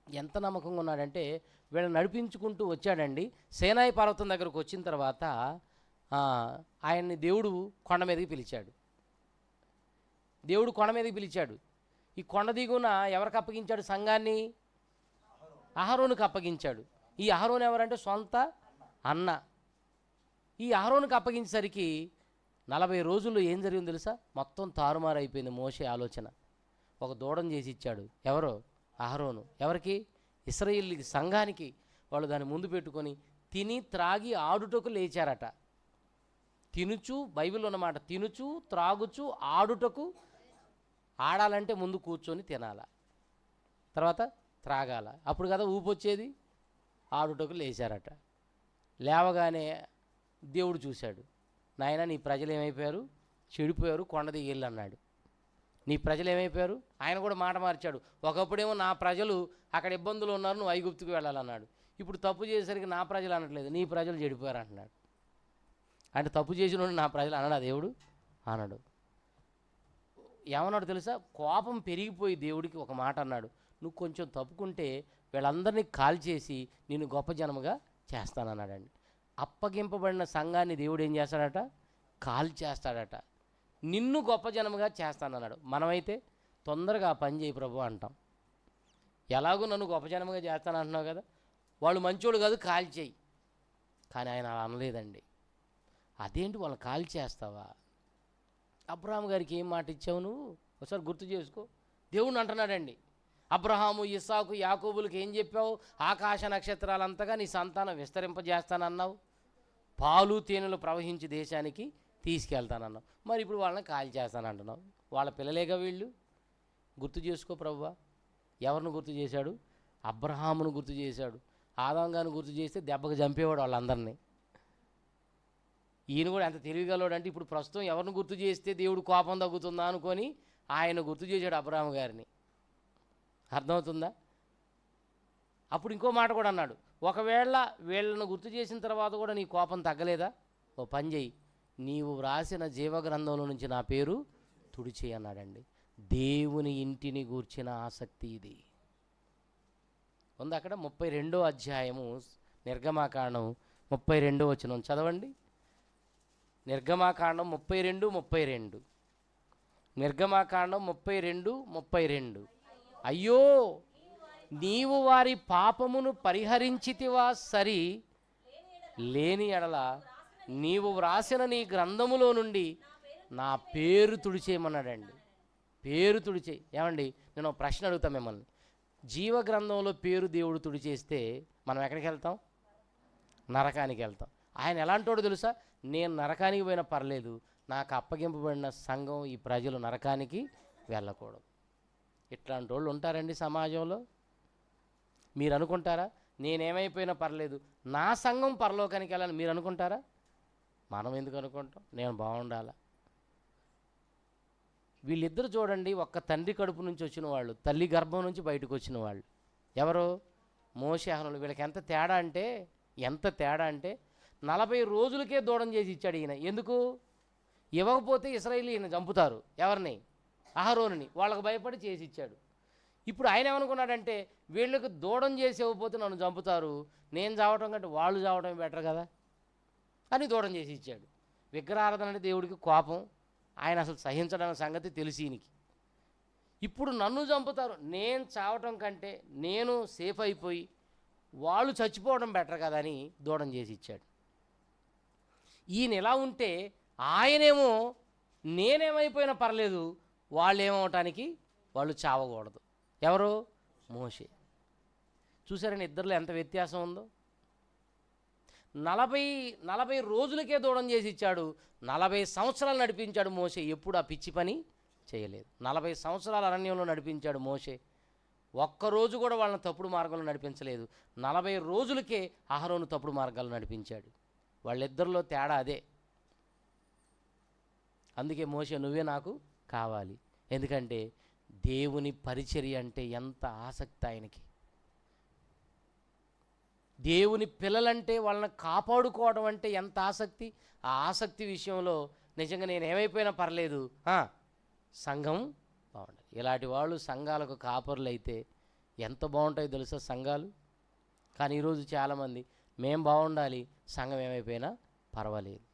ఎంత నమ్మకంగా ఉన్నాడంటే, వీళ్ళని నడిపించుకుంటూ వచ్చాడండి. సేనాయి పర్వతం దగ్గరకు వచ్చిన తర్వాత ఆయన్ని దేవుడు కొండ మీదకి పిలిచాడు. ఈ కొండ దిగున ఎవరికి అప్పగించాడు? సంఘాన్ని అహరోనుకు అప్పగించాడు. ఈ అహరోను ఎవరంటే సొంత అన్న. ఈ అహరోనుకు అప్పగించేసరికి 40 రోజుల్లో ఏం జరిగిందో తెలుసా? మొత్తం తారుమారు అయిపోయింది మోషే ఆలోచన. ఒక దూడను చేసి ఇచ్చాడు. ఎవరో? అహరోను. ఎవరికి? ఇశ్రాయేలు సంఘానికి. వాళ్ళు దాన్ని ముందు పెట్టుకొని తిని త్రాగి ఆడుటకు లేచారట. బైబిల్లో ఉన్నమాట, తినుచు త్రాగుచు ఆడుటకు. ఆడాలంటే ముందు కూర్చొని తినాల, తర్వాత త్రాగాల, అప్పుడు కదా ఊపొచ్చేది. ఆడుటకు లేచారట. లేవగానే దేవుడు చూశాడు, నాయన నీ ప్రజలు ఏమైపోయారు? చెడిపోయారు, కొండ దిగి వెళ్ళు అన్నాడు. నీ ప్రజలు ఏమైపోయారు? ఆయన కూడా మాట మార్చాడు. ఒకప్పుడేమో నా ప్రజలు అక్కడ ఇబ్బందులు ఉన్నారు, నువ్వు ఐగుప్తుకు వెళ్ళాలన్నాడు. ఇప్పుడు తప్పు చేసేసరికి నా ప్రజలు అనట్లేదు, నీ ప్రజలు చెడిపోయారు అంటున్నాడు. అంటే తప్పు చేసిన నా ప్రజలు అన్నాడు దేవుడు? అన్నాడు. ఏమన్నాడు తెలుసా? కోపం పెరిగిపోయి దేవుడికి ఒక మాట అన్నాడు, నువ్వు కొంచెం తప్పుకుంటే వీళ్ళందరినీ కాల్చేసి నిన్ను గొప్ప జనముగా చేస్తానన్నాడండి. అప్పగింపబడిన సంఘాన్ని దేవుడు ఏం చేస్తాడట? కాల్చేస్తాడట. నిన్ను గొప్ప జనముగా చేస్తానన్నాడు. మనమైతే తొందరగా ఆ పని చేయి ప్రభు అంటాం. ఎలాగో నన్ను గొప్ప జనముగా చేస్తానంటున్నావు కదా, వాళ్ళు మంచోడు కాదు, కాల్చేయి. కానీ ఆయన అలా అనలేదండి. అదేంటి వాళ్ళని కాల్చేస్తావా? అబ్రహాము గారికి ఏం మాట ఇచ్చావు నువ్వు? ఒకసారి గుర్తు చేసుకో. దేవుడు అంటున్నాడండి, అబ్రహాము, ఇస్సాకు, యాకోబులకు ఏం చెప్పావు? ఆకాశ నక్షత్రాలంతగా నీ సంతానం విస్తరింపజేస్తానన్నావు, పాలు తేనెలు ప్రవహించి దేశానికి తీసుకెళ్తానన్నావు. మరి ఇప్పుడు వాళ్ళని కాల్ చేస్తానంటున్నావు. వాళ్ళ పిల్లలేగా వీళ్ళు. గుర్తు చేసుకో ప్రభువా. ఎవరిని గుర్తు చేశాడు? అబ్రహామును గుర్తు చేశాడు. ఆదాం గారిని గుర్తు చేస్తే దెబ్బకు చంపేవాడు వాళ్ళందరినీ. ఈయన కూడా ఎంత తెలివిగలవాడు అంటే, ఇప్పుడు ప్రస్తుతం ఎవరిని గుర్తు చేస్తే దేవుడు కోపం తగ్గుతుందా అనుకొని ఆయన గుర్తు చేశాడు అబ్రహాము గారిని. అర్థమవుతుందా? అప్పుడు ఇంకో మాట కూడా అన్నాడు, ఒకవేళ వీళ్ళను గుర్తు చేసిన తర్వాత కూడా నీ కోపం తగ్గలేదా, ఓ పని చేయి, నీవు వ్రాసిన జీవగ్రంథంలో నుంచి నా పేరు తుడిచేయి అన్నాడండి. దేవుని ఇంటిని గూర్చిన ఆసక్తి ఇది ఉంది. అక్కడ 32వ అధ్యాయము నిర్గమాకాండం 32 చదవండి. నిర్గమాకాండం 32. నిర్గమాకాండం 32. అయ్యో, నీవు వారి పాపమును పరిహరించితివా సరి, లేని ఎడల నీవు వ్రాసిన నీ గ్రంథములో నుండి నా పేరు తుడిచేయమన్నాడండి. పేరు తుడిచే. ఏమండి, నేను ఒక ప్రశ్న అడుగుతా మిమ్మల్ని. జీవ గ్రంథంలో పేరు దేవుడు తుడిచేస్తే మనం ఎక్కడికి వెళ్తాం? నరకానికి వెళ్తాం. ఆయన ఎలాంటోడు తెలుసా? నేను నరకానికి పోయినా పర్లేదు, నాకు అప్పగింపబడిన సంఘం, ఈ ప్రజలు నరకానికి వెళ్ళకూడదు. ఇట్లాంటి వాళ్ళు ఉంటారండి సమాజంలో. మీరు అనుకుంటారా నేనేమైపోయినా పర్లేదు, నా సంఘం పరలోకానికి వెళ్ళాలని మీరు అనుకుంటారా? మనం ఎందుకు అనుకుంటాం? నేను బాగుండాలా. వీళ్ళిద్దరు చూడండి, ఒక్క తండ్రి కడుపు నుంచి వచ్చిన వాళ్ళు, తల్లి గర్భం నుంచి బయటకు వచ్చిన వాళ్ళు. ఎవరు? మోషే, అహరోను. వీళ్ళకి ఎంత తేడా అంటే 40 రోజులకే దూడం చేసి ఇచ్చాడు ఈయన. ఎందుకు? ఇవ్వకపోతే ఇశ్రాయేలీయులను చంపుతారు. ఎవరిని? అహరోనుని. వాళ్ళకు భయపడి చేసి ఇచ్చాడు. ఇప్పుడు ఆయన ఏమనుకున్నాడంటే, వీళ్ళకి దూడం చేసి ఇవ్వకపోతే నన్ను చంపుతారు, నేను చావటం కంటే వాళ్ళు చావటం బెటర్ కదా అని దూడం చేసి ఇచ్చాడు. విగ్రహారాధన అంటే దేవుడికి కోపం. ఆయన అసలు సహించడానికి సంగతి తెలిసి ఈయనకి. ఇప్పుడు నన్ను చంపుతారు, నేను చావటం కంటే నేను సేఫ్ అయిపోయి వాళ్ళు చచ్చిపోవడం బెటర్ కదా అని దూడం చేసి ఇచ్చాడు. ఈయన ఎలా ఉంటే ఆయనేమో నేనేమైపోయినా పర్లేదు, వాళ్ళు ఏమవటానికి వాళ్ళు చావకూడదు. ఎవరు? మోషే. చూసారని ఇద్దరిలో ఎంత వ్యత్యాసం ఉందో. 40 రోజులకే దూడం చేసి ఇచ్చాడు. 40 సంవత్సరాలు నడిపించాడు మోషే. ఎప్పుడు ఆ పిచ్చి పని చేయలేదు. 40 సంవత్సరాలు అరణ్యంలో నడిపించాడు మోషే. ఒక్కరోజు కూడా వాళ్ళని తప్పుడు మార్గంలో నడిపించలేదు. 40 రోజులకే అహరోను తప్పుడు మార్గాలు నడిపించాడు. వాళ్ళిద్దరిలో తేడా అదే. అందుకే మోషే, నువ్వే నాకు కావాలి. ఎందుకంటే దేవుని పరిచర్య అంటే ఎంత ఆసక్తి ఆయనకి. దేవుని పిల్లలంటే వాళ్ళని కాపాడుకోవడం అంటే ఎంత ఆసక్తి. ఆ ఆసక్తి విషయంలో నిజంగా నేను ఏమైపోయినా పర్లేదు, సంఘం బాగుండాలి. ఇలాంటి వాళ్ళు సంఘాలకు కాపరులు అయితే ఎంత బాగుంటాయో తెలుసా సంఘాలు. కానీ ఈరోజు చాలామంది మేం బాగుండాలి, సంఘం ఏమైపోయినా పర్వాలేదు.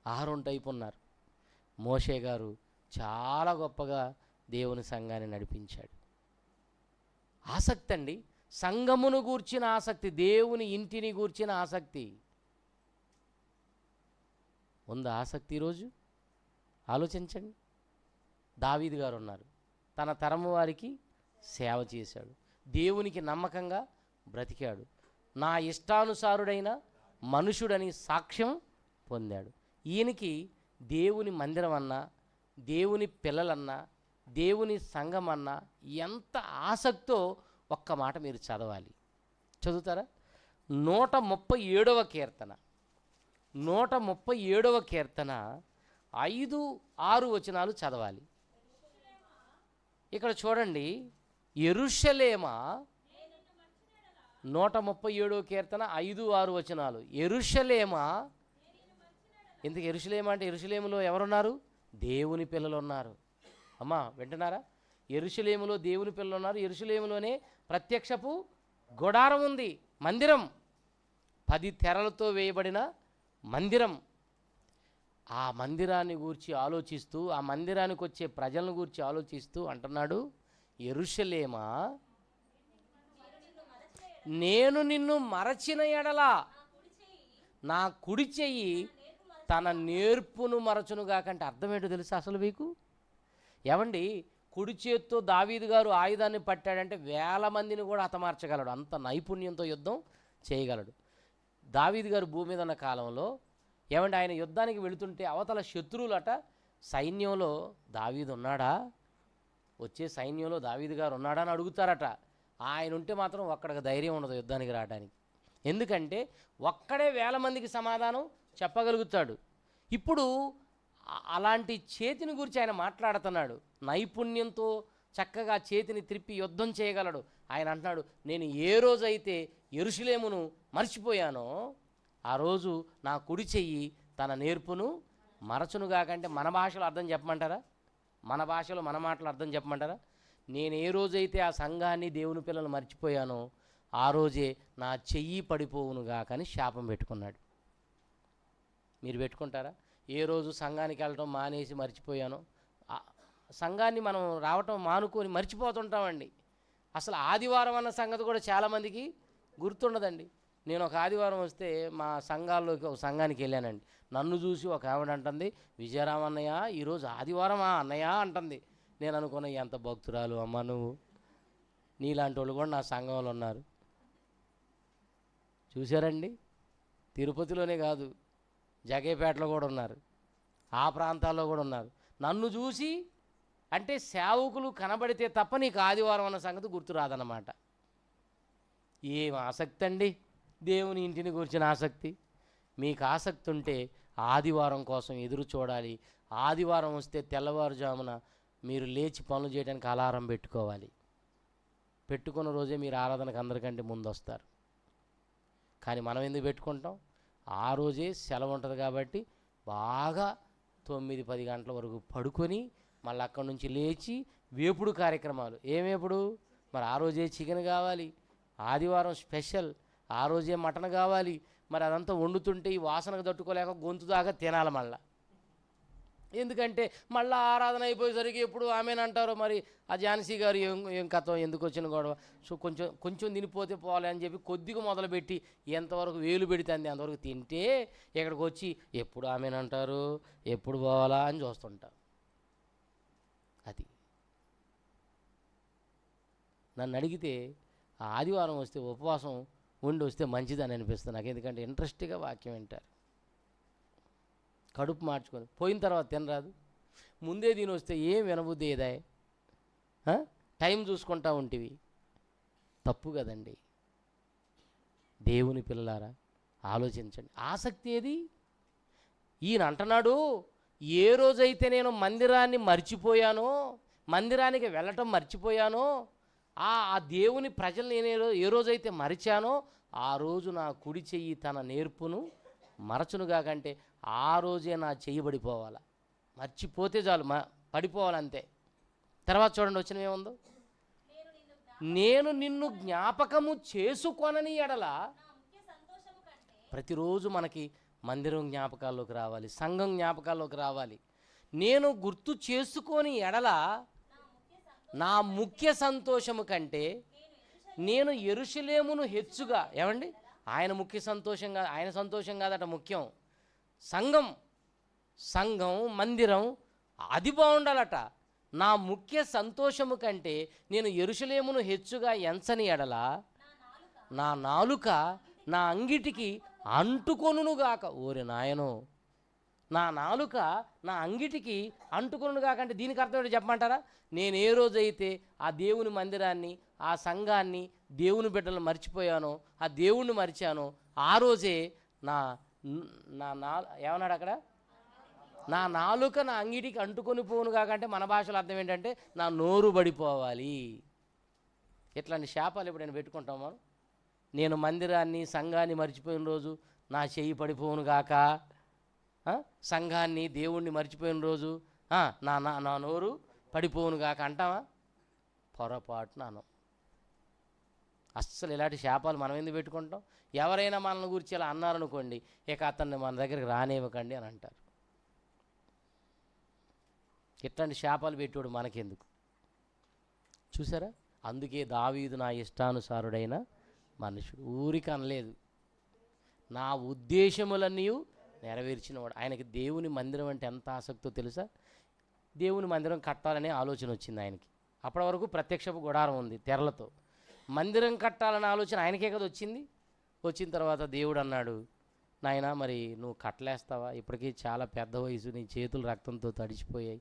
అహరోను టైపు ఉన్నారు. మోషే గారు చాలా గొప్పగా దేవుని సంఘాన్ని నడిపించాడు. ఆసక్తి అండి, సంఘమును గూర్చిన ఆసక్తి, దేవుని ఇంటిని గూర్చిన ఆసక్తి ఉందా? ఆసక్తి ఈరోజు ఆలోచించండి. దావీదు గారు ఉన్నారు, తన తరము వారికి సేవ చేశాడు, దేవునికి నమ్మకంగా బ్రతికాడు, నా ఇష్టానుసారుడైన మనుషుడని సాక్ష్యం పొందాడు. ఈయనకి దేవుని మందిరం అన్నా, దేవుని పిల్లలన్నా, దేవుని సంఘం అన్నా ఎంత ఆసక్తో ఒక్క మాట మీరు చదవాలి. చదువుతారా? 137వ కీర్తన 5-6 వచనాలు చదవాలి. ఇక్కడ చూడండి, యెరూషలేమా, 137వ కీర్తన 5-6 వచనాలు. యెరూషలేమా. ఎందుకు యెరూషలేమా అంటే యెరూషలేములో ఎవరున్నారు? దేవుని పిల్లలు ఉన్నారు. అమ్మా వింటున్నారా? యెరూషలేములో దేవుని పిల్లలు ఉన్నారు. యెరూషలేములోనే ప్రత్యక్షపు గుడారం ఉంది, మందిరం, 10 తెరలతో వేయబడిన మందిరం. ఆ మందిరాన్ని గూర్చి ఆలోచిస్తూ, ఆ మందిరానికి వచ్చే ప్రజలను గూర్చి ఆలోచిస్తూ అంటున్నాడు, యెరూషలేమా, నేను నిన్ను మరచిన ఎడల నా కుడి చెయ్యి తన నేర్పును మరచునుగా. కంటే అర్థం ఏంటో తెలుసా అసలు మీకు? ఏమండి, కుడి చేత్తో దావీదు గారు ఆయుధాన్ని పట్టాడంటే 1000 మందిని కూడా హతమార్చగలడు, అంత నైపుణ్యంతో యుద్ధం చేయగలడు. దావీదు గారు భూమి మీద ఉన్న కాలంలో ఏమంటే ఆయన యుద్ధానికి వెళుతుంటే అవతల శత్రువులట సైన్యంలో దావీదు ఉన్నాడా, వచ్చే సైన్యంలో దావీదు గారు ఉన్నాడా అని అడుగుతారట. ఆయన ఉంటే మాత్రం ఒక్కడికి ధైర్యం ఉండదు యుద్ధానికి రావడానికి. ఎందుకంటే ఒక్కడే 1000 మందికి సమాధానం చెప్పగలుగుతాడు. ఇప్పుడు అలాంటి చేతిని గురించి ఆయన మాట్లాడుతున్నాడు. నైపుణ్యంతో చక్కగా చేతిని త్రిప్పి యుద్ధం చేయగలడు. ఆయన అంటున్నాడు, నేను ఏ రోజైతే యెరూషలేమును మర్చిపోయానో ఆ రోజు నా కుడి చెయ్యి తన నేర్పును మరచునుగా. కంటే మన భాషలో అర్థం చెప్పమంటారా? మన భాషలో మన మాటలు అర్థం చెప్పమంటారా? నేను ఏ రోజైతే ఆ సంఘాన్ని, దేవుని పిల్లలు మర్చిపోయానో ఆ రోజే నా చెయ్యి పడిపోవునుగా కానీ శాపం పెట్టుకున్నాడు. మీరు పెట్టుకుంటారా? ఏ రోజు సంఘానికి వెళ్ళటం మానేసి మర్చిపోయానో, సంఘాన్ని మనం రావటం మానుకొని మర్చిపోతుంటామండి. అసలు ఆదివారం అన్న సంగతి కూడా చాలామందికి గుర్తుండదండి. నేను ఒక ఆదివారం వస్తే మా సంఘాల్లోకి ఒక సంఘానికి వెళ్ళానండి. నన్ను చూసి ఒక ఆవిడ అంటుంది, విజయరామ్ అన్నయ్య ఈరోజు ఆదివారమా అన్నయ్య అంటుంది. నేను అనుకున్నా, ఎంత భక్తురాలు అమ్మ నువ్వు, నీలాంటి వాళ్ళు కూడా నా సంఘంలో ఉన్నారు. చూశారండి, తిరుపతిలోనే కాదు జగేపేటలో కూడా ఉన్నారు, ఆ ప్రాంతాల్లో కూడా ఉన్నారు. నన్ను చూసి అంటే సేవకులు కనబడితే తప్ప నీకు ఆదివారం అన్న సంగతి గుర్తురాదన్నమాట. ఏం ఆసక్తి అండి దేవుని ఇంటిని గురించిన ఆసక్తి. మీకు ఆసక్తి ఉంటే ఆదివారం కోసం ఎదురు చూడాలి. ఆదివారం వస్తే తెల్లవారుజామున మీరు లేచి పనులు చేయడానికి అలారం పెట్టుకోవాలి. పెట్టుకున్న రోజే మీరు ఆరాధనకు అందరికంటే ముందు వస్తారు. కానీ మనం ఎందుకు పెట్టుకుంటాం? ఆ రోజే సెలవు ఉంటుంది కాబట్టి బాగా 9-10 గంటల వరకు పడుకొని మళ్ళీ అక్కడి నుంచి లేచి వేపుడు కార్యక్రమాలు. ఏమేపుడు? మరి ఆ రోజే చికెన్ కావాలి, ఆదివారం స్పెషల్, ఆ రోజే మటన్ కావాలి. మరి అదంతా వండుతుంటే ఈ వాసనకు తట్టుకోలేక గొంతు దాకా తినాలి మళ్ళా. ఎందుకంటే మళ్ళీ ఆరాధన అయిపోయేసరికి ఎప్పుడు ఆమెనంటారో మరి ఆ ఝాన్సీ గారు ఏం కథ ఎందుకు వచ్చిన గొడవ. సో కొంచెం తినిపోతే పోవాలి అని చెప్పి కొద్దిగా మొదలుపెట్టి ఎంతవరకు వేలు పెడితే అంతవరకు తింటే ఇక్కడికి వచ్చి ఎప్పుడు ఆమెనంటారు, ఎప్పుడు పోవాలా అని చూస్తుంటారు. అది నన్ను అడిగితే ఆదివారం వస్తే ఉపవాసం ఉండి వస్తే మంచిదని అనిపిస్తుంది నాకు. ఎందుకంటే ఇంట్రెస్ట్గా వాక్యం వింటారు. కడుపు మార్చుకొని పోయిన తర్వాత తినరాదు. ముందే దీని వస్తే ఏం వినబుద్ధి ఏదా? టైం చూసుకుంటా ఉంటివి, తప్పు కదండి. దేవుని పిల్లలారా ఆలోచించండి. ఆసక్తి ఏది? ఈయన అంటున్నాడు, ఏ రోజైతే నేను మందిరాన్ని మర్చిపోయానో, మందిరానికి వెళ్ళటం మర్చిపోయానో, ఆ దేవుని ప్రజల్ని నేను ఏ రోజైతే మరిచానో ఆ రోజు నా కుడి చెయ్యి తన నేర్పును మరచునుగా. కంటే ఆ రోజే నా చెయ్యి పడిపోవాలా. మర్చిపోతే చాలు, పడిపోవాలంతే. తర్వాత చూడండి వచ్చిన ఏముందో, నేను నిన్ను జ్ఞాపకము చేసుకొనని ఎడల. ప్రతిరోజు మనకి మందిరం జ్ఞాపకాల్లోకి రావాలి, సంఘం జ్ఞాపకాల్లోకి రావాలి. నేను గుర్తు చేసుకొని ఎడల నా ముఖ్య సంతోషము కంటే నేను యెరూషలేమును హెచ్చుగా. ఏమండి, ఆయన ముఖ్య సంతోషం కాదు, ఆయన సంతోషం కాదట ముఖ్యం. సంఘం మందిరం అది బాగుండాలట. నా ముఖ్య సంతోషము కంటే నేను యెరూషలేమును హెచ్చుగా ఎంచని ఎడల నా నాలుక నా అంగిటికి అంటుకొనుగాక. ఓరి నాయనో, నా నాలుక నా అంగిటికి అంటుకొనుగాక అంటే దీనికి అర్థం ఏంటో చెప్పమంటారా? నేను ఏ రోజైతే ఆ దేవుని మందిరాన్ని, ఆ సంఘాన్ని, దేవుని బిడ్డలను మర్చిపోయానో, ఆ దేవుణ్ణి మరిచానో ఆ రోజే నా ఏమన్నాడు అక్కడ? నా నాలుక నా అంగిటికి అంటుకొని పోను కాకంటే మన భాషలో అర్థం ఏంటంటే నా నోరు పడిపోవాలి. ఇట్లాంటి శాపాలు ఎప్పుడైనా పెట్టుకుంటామో, నేను మందిరాన్ని సంఘాన్ని మర్చిపోయిన రోజు నా చెయ్యి పడిపోను గాక, సంఘాన్ని దేవుణ్ణి మర్చిపోయిన రోజు నా నోరు పడిపోను గాక అంటావా? పొరపాటున. అస్సలు ఇలాంటి శాపాలు మనం ఎందుకు పెట్టుకుంటాం? ఎవరైనా మనల్ని గురించి ఇలా అన్నారనుకోండి, ఇక అతన్ని మన దగ్గరికి రానివ్వకండి అని అంటారు. ఇట్లాంటి శాపాలు పెట్టాడు మనకెందుకు? చూసారా? అందుకే దావీదు నా ఇష్టానుసారుడైన మనుషుడు, ఊరికి అనలేదు, నా ఉద్దేశములన్నీ నెరవేర్చినవాడు. ఆయనకి దేవుని మందిరం అంటే ఎంత ఆసక్తో తెలుసా? దేవుని మందిరం కట్టాలనే ఆలోచన వచ్చింది ఆయనకి. అప్పటి వరకు ప్రత్యక్షపు గుడారం ఉంది తెరలతో. మందిరం కట్టాలనే ఆలోచన ఆయనకే కదా వచ్చింది. వచ్చిన తర్వాత దేవుడు అన్నాడు, నాయనా మరి నువ్వు కట్టలేస్తావా? ఇప్పటికీ చాలా పెద్ద వయసు, నీ చేతులు రక్తంతో తడిచిపోయాయి,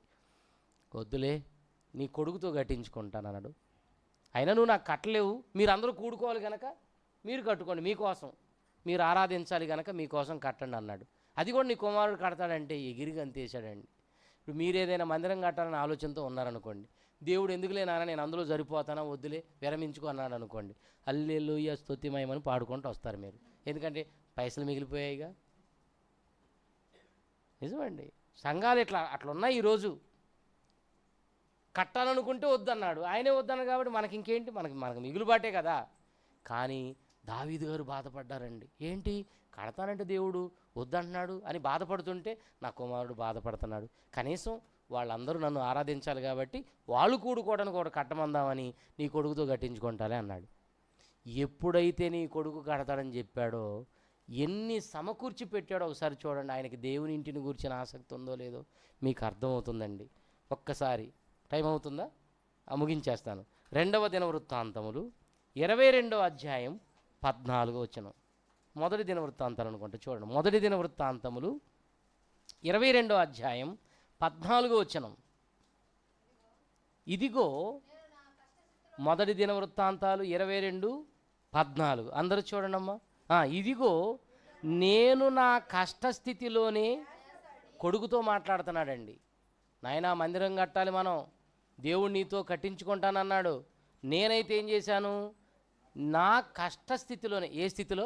వద్దులే నీ కొడుకుతో కట్టించుకుంటాను అన్నాడు. అయినా నువ్వు నాకు కట్టలేవు, మీరు అందరూ కూడుకోవాలి కనుక మీరు కట్టుకోండి, మీకోసం మీరు ఆరాధించాలి కనుక మీకోసం కట్టండి అన్నాడు. అది కూడా నీ కుమారుడు కడతాడంటే ఎగిరిగా అంతేసాడండి. ఇప్పుడు మీరు ఏదైనా మందిరం కట్టాలని ఆలోచనతో ఉన్నారనుకోండి, దేవుడు ఎందుకులే నాన్న నేను అందులో సరిపోతానా, వద్దులే విరమించుకో అన్నాడు అనుకోండి, హల్లెలూయా స్తుతిమయమని పాడుకుంటూ వస్తారు మీరు. ఎందుకంటే పైసలు మిగిలిపోయాయిగా. నిజమండి, సంఘాలు అట్లున్నాయి ఈరోజు. కట్టాలనుకుంటే వద్దన్నాడు, ఆయనే వద్దన్నాడు కాబట్టి మనకి ఇంకేంటి, మనకి మిగులుబాటే కదా. కానీ దావీదు గారు బాధపడ్డారండి. ఏంటి, కడతానంటే దేవుడు వద్దంటున్నాడు అని బాధపడుతుంటే నా కుమారుడు బాధపడుతున్నాడు, కనీసం వాళ్ళందరూ నన్ను ఆరాధించాలి కాబట్టి వాళ్ళు కూడుకోవడానికి కూడా కట్టమందామని నీ కొడుకుతో కట్టించుకుంటాలే అన్నాడు. ఎప్పుడైతే నీ కొడుకు కడతాడని చెప్పాడో, ఎన్ని సమకూర్చి పెట్టాడో ఒకసారి చూడండి. ఆయనకి దేవుని ఇంటిని గురించిన ఆసక్తి ఉందో లేదో మీకు అర్థమవుతుందండి. ఒక్కసారి టైం అవుతుందా, ముగించేస్తాను. 2వ దినవృత్తాంతములు 22వ అధ్యాయం 14వ వచనం. మొదటి దినవృత్తాంతాలు అనుకుంటా, చూడండి. మొదటి దినవృత్తాంతములు 22వ అధ్యాయం 14వ వచనం. ఇదిగో మొదటి దినవృత్తాంతాలు 22:14. అందరూ చూడండమ్మా. ఇదిగో నేను నా కష్టస్థితిలోనే, కొడుకుతో మాట్లాడుతున్నాడండి. నాయనా మందిరం కట్టాలి, మనం దేవుడు నీతో కట్టించుకుంటానన్నాడు. నేనైతే ఏం చేశాను, నా కష్టస్థితిలోనే. ఏ స్థితిలో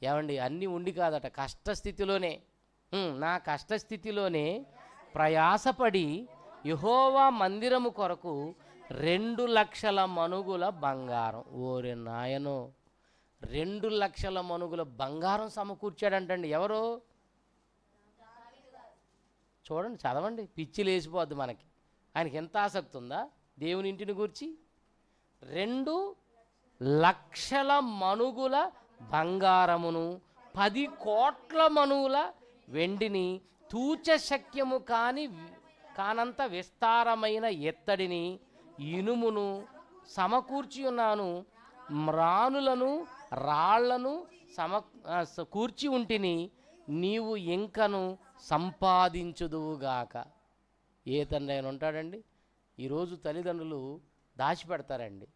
ఏమండి, అన్నీ ఉండి కాదట, కష్టస్థితిలోనే, నా కష్టస్థితిలోనే ప్రయాసపడి యెహోవా మందిరము కొరకు 2 లక్షల మనుగుల బంగారం. ఓరే నాయనో, 2 లక్షల మనుగుల బంగారం సమకూర్చాడంటండి. ఎవరు చూడండి, చదవండి, పిచ్చి లేచిపోద్ది మనకి. ఆయనకి ఎంత ఆసక్తి ఉందా దేవుని ఇంటిని గూర్చి. 2 లక్షల మనుగుల బంగారమును 10 కోట్ల మనుగుల వెండిని తూచశక్యము కానంత విస్తారమైన ఎత్తడిని ఇనుమును సమకూర్చి ఉన్నాను. మ్రానులను రాళ్లను కూర్చి ఉంటిని, నీవు ఇంకను సంపాదించుదువుగాక. ఏ తండ్రి ఆయన ఉంటాడండి. ఈరోజు తల్లిదండ్రులు దాచిపెడతారండి,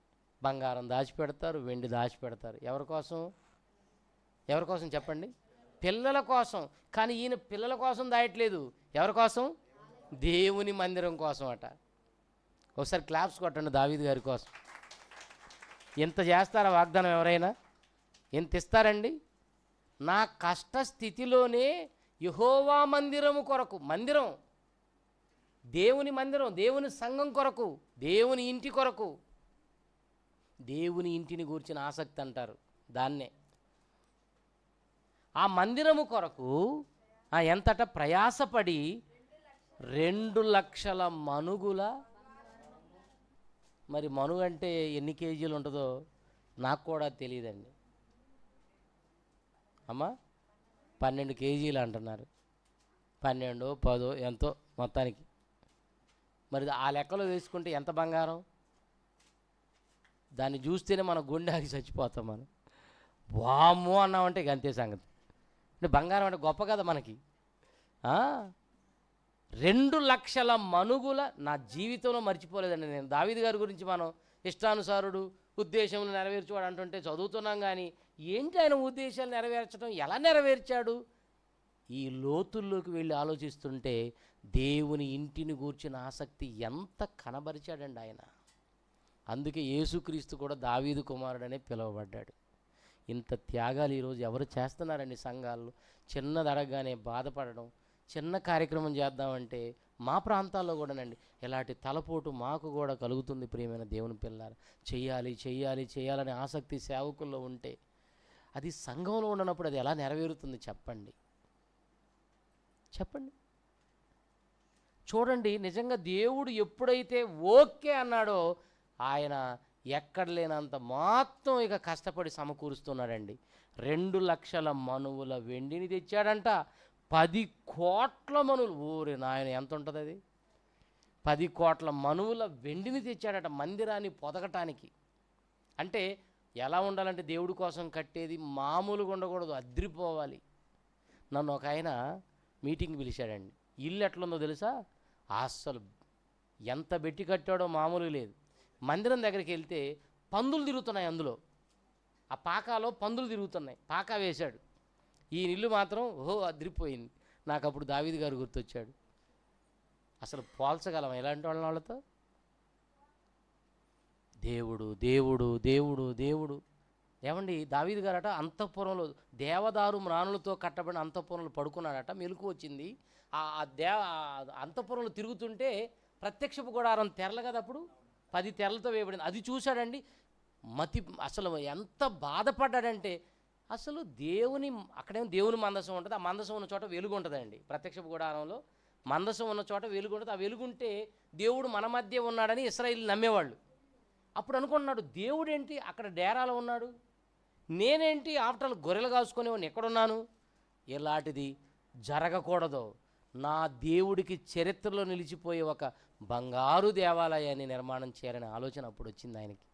బంగారం దాచిపెడతారు, వెండి దాచిపెడతారు. ఎవరి కోసం చెప్పండి, పిల్లల కోసం. కానీ ఈయన పిల్లల కోసం దాయట్లేదు, ఎవరి కోసం, దేవుని మందిరం కోసం అట. ఒకసారి క్లాప్స్ కొట్టండి దావీదు గారి కోసం. ఎంత చేస్తారా వాగ్దానం ఎవరైనా, ఎంత ఇస్తారండి. నా కష్ట స్థితిలోనే యెహోవా మందిరము కొరకు, మందిరం, దేవుని మందిరం, దేవుని సంఘం కొరకు, దేవుని ఇంటి కొరకు, దేవుని ఇంటిని గూర్చిన ఆసక్తి అంటారు దాన్నే. ఆ మందిరము కొరకు ఎంతట ప్రయాసపడి 2 లక్షల మనుగుల. మరి మనుగు అంటే ఎన్ని కేజీలు ఉంటుందో నాకు కూడా తెలియదండి అమ్మా. 12 కేజీలు అంటున్నారు, 12, 10 ఎంతో మొత్తానికి. మరి ఆ లెక్కలో వేసుకుంటే ఎంత బంగారం. దాన్ని చూస్తేనే మన గుండె ఆగి చచ్చిపోతాం మనం. వామ్మో అన్నామంటే ఇక అంతే సంగతి. అంటే బంగారం అంటే గొప్ప కదా మనకి. 2 లక్షల మనుగుల. నా జీవితంలో మర్చిపోలేదండి నేను. దావీదు గారి గురించి మనం ఇష్టానుసారుడు, ఉద్దేశములు నెరవేర్చువాడు అంటుంటే చదువుతున్నాం, కానీ ఏంటి ఆయన ఉద్దేశాలు నెరవేర్చడం, ఎలా నెరవేర్చాడు, ఈ లోతుల్లోకి వెళ్ళి ఆలోచిస్తుంటే దేవుని ఇంటిని గూర్చిన ఆసక్తి ఎంత కనబరిచాడండి ఆయన. అందుకే యేసుక్రీస్తు కూడా దావీదు కుమారుడనే పిలువబడ్డాడు. ఇంత త్యాగాలు ఈరోజు ఎవరు చేస్తున్నారండి సంఘాల్లో. చిన్నది అడగగానే బాధపడడం, చిన్న కార్యక్రమం చేద్దామంటే మా ప్రాంతాల్లో కూడానండి ఇలాంటి తలపోటు మాకు కూడా కలుగుతుంది. ప్రియమైన దేవుని పిల్లారా, చెయ్యాలి చెయ్యాలి చేయాలనే ఆసక్తి సేవకుల్లో ఉంటే అది సంఘంలో ఉండనప్పుడు అది ఎలా నెరవేరుతుంది చెప్పండి. చూడండి, నిజంగా దేవుడు ఎప్పుడైతే ఓకే అన్నాడో ఆయన ఎక్కడ లేనంత మొత్తం ఇక కష్టపడి సమకూరుస్తున్నాడండి. 2 లక్షల మనువుల వెండిని తెచ్చాడంట, 10 కోట్ల మనువులు. ఊరి నాయన ఎంత ఉంటుంది అది, 10 కోట్ల మనువుల వెండిని తెచ్చాడట మందిరాన్ని పొదగటానికి. అంటే ఎలా ఉండాలంటే దేవుడి కోసం కట్టేది మామూలుగా ఉండకూడదు, అద్రిపోవాలి. నన్ను ఒక ఆయన మీటింగ్ పిలిచాడండి. ఇల్లు ఎట్లుందో తెలుసా, అస్సలు ఎంత పెట్టి కట్టాడో మామూలు లేదు. మందిరం దగ్గరికి వెళ్తే పందులు తిరుగుతున్నాయి, అందులో ఆ పాకాలో పందులు తిరుగుతున్నాయి. పాకా వేశాడు. ఈ ఇల్లు మాత్రం అదిరిపోయింది. నాకు అప్పుడు దావీదు గారు గుర్తొచ్చాడు. అసలు పోల్చగలం ఎలాంటి వాళ్ళతో. దేవుడు దేవుడు దేవుడు దేవుడు. ఏమండి, దావీదు గారట అంతఃపురంలో దేవదారు మ్రానులతో కట్టబడిన అంతఃపురంలో పడుకున్నాడట. మెలకు వచ్చింది. ఆ అంతఃపురంలో తిరుగుతుంటే ప్రత్యక్షపు గుడారం తెరలు కదా, అప్పుడు 10 తెరలతో వేయబడింది. అది చూశాడండి. అసలు ఎంత బాధపడ్డాడంటే, అసలు అక్కడేమో దేవుని మందసం ఉంటుంది, ఆ మందసం ఉన్న చోట వెలుగు ఉంటుందండి. ప్రత్యక్ష గుడారంలో మందసం ఉన్న చోట వెలుగు ఉంటుంది. ఆ వెలుగుంటే దేవుడు మన మధ్య ఉన్నాడని ఇశ్రాయేలు నమ్మేవాళ్ళు. అప్పుడు అనుకుంటున్నాడు, దేవుడేంటి అక్కడ డేరాలో ఉన్నాడు, నేనేంటి ఆఫ్టర్ గొర్రెలు కాసుకునేవాడిని ఎక్కడున్నాను? ఎలాంటిది జరగకూడదు. నా దేవుడికి చరిత్రలో నిలిచిపోయే ఒక బంగారు దేవాలయాన్ని నిర్మాణం చేయాలనే ఆలోచన అప్పుడు వచ్చింది ఆయనకి.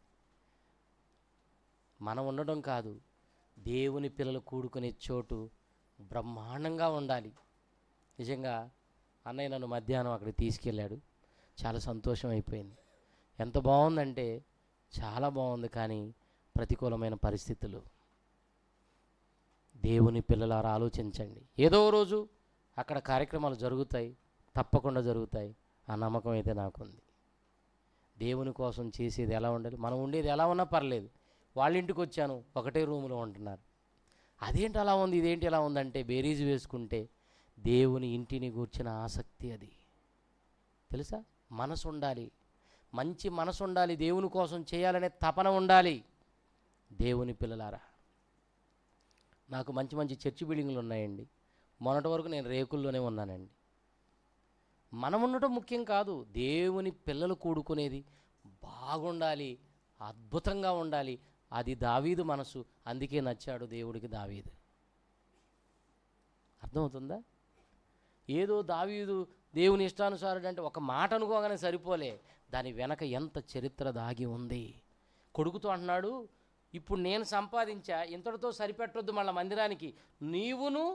మనం ఉండడం కాదు, దేవుని పిల్లలు కూడుకునే చోటు బ్రహ్మాండంగా ఉండాలి. నిజంగా అన్నయ్య నన్ను మధ్యాహ్నం అక్కడికి తీసుకెళ్ళాడు, చాలా సంతోషం అయిపోయింది. ఎంత బాగుందంటే చాలా బాగుంది. కానీ ప్రతికూలమైన పరిస్థితులు. దేవుని పిల్లలారా ఆలోచించండి. ఏదో రోజు అక్కడ కార్యక్రమాలు జరుగుతాయి, తప్పకుండా జరుగుతాయి. ఆ నమ్మకం అయితే నాకుంది. దేవుని కోసం చేసేది ఎలా ఉండాలి, మనం ఉండేది ఎలా ఉన్నా పర్లేదు. వాళ్ళ ఇంటికి వచ్చాను, ఒకటే రూములో ఉంటున్నారు. అదేంటి అలా ఉంది, ఇదేంటి ఎలా ఉందంటే బేరీజు వేసుకుంటే దేవుని ఇంటిని గూర్చిన ఆసక్తి అది. తెలుసా? మనసు ఉండాలి, మంచి మనసు ఉండాలి, దేవుని కోసం చేయాలనే తపన ఉండాలి. దేవుని పిల్లలారా, నాకు మంచి మంచి చర్చి బిల్డింగ్లు ఉన్నాయండి. మొన్నటి వరకు నేను రేకుల్లోనే ఉన్నానండి. మనం ఉండటం ముఖ్యం కాదు, దేవుని పిల్లలు కూడుకునేది బాగుండాలి, అద్భుతంగా ఉండాలి. అది దావీదు మనసు. అందుకే నచ్చాడు దేవుడికి దావీదు. అర్థమవుతుందా? ఏదో దావీదు దేవుని ఇష్టానుసారుడు అంటే ఒక మాట అనుకోగానే సరిపోలే, దాని వెనక ఎంత చరిత్ర దాగి ఉంది. కొడుకుతో అంటున్నాడు, ఇప్పుడు నేను సంపాదించా, ఇంతటితో సరిపెట్టొద్దు, మళ్ళీ మందిరానికి నీవును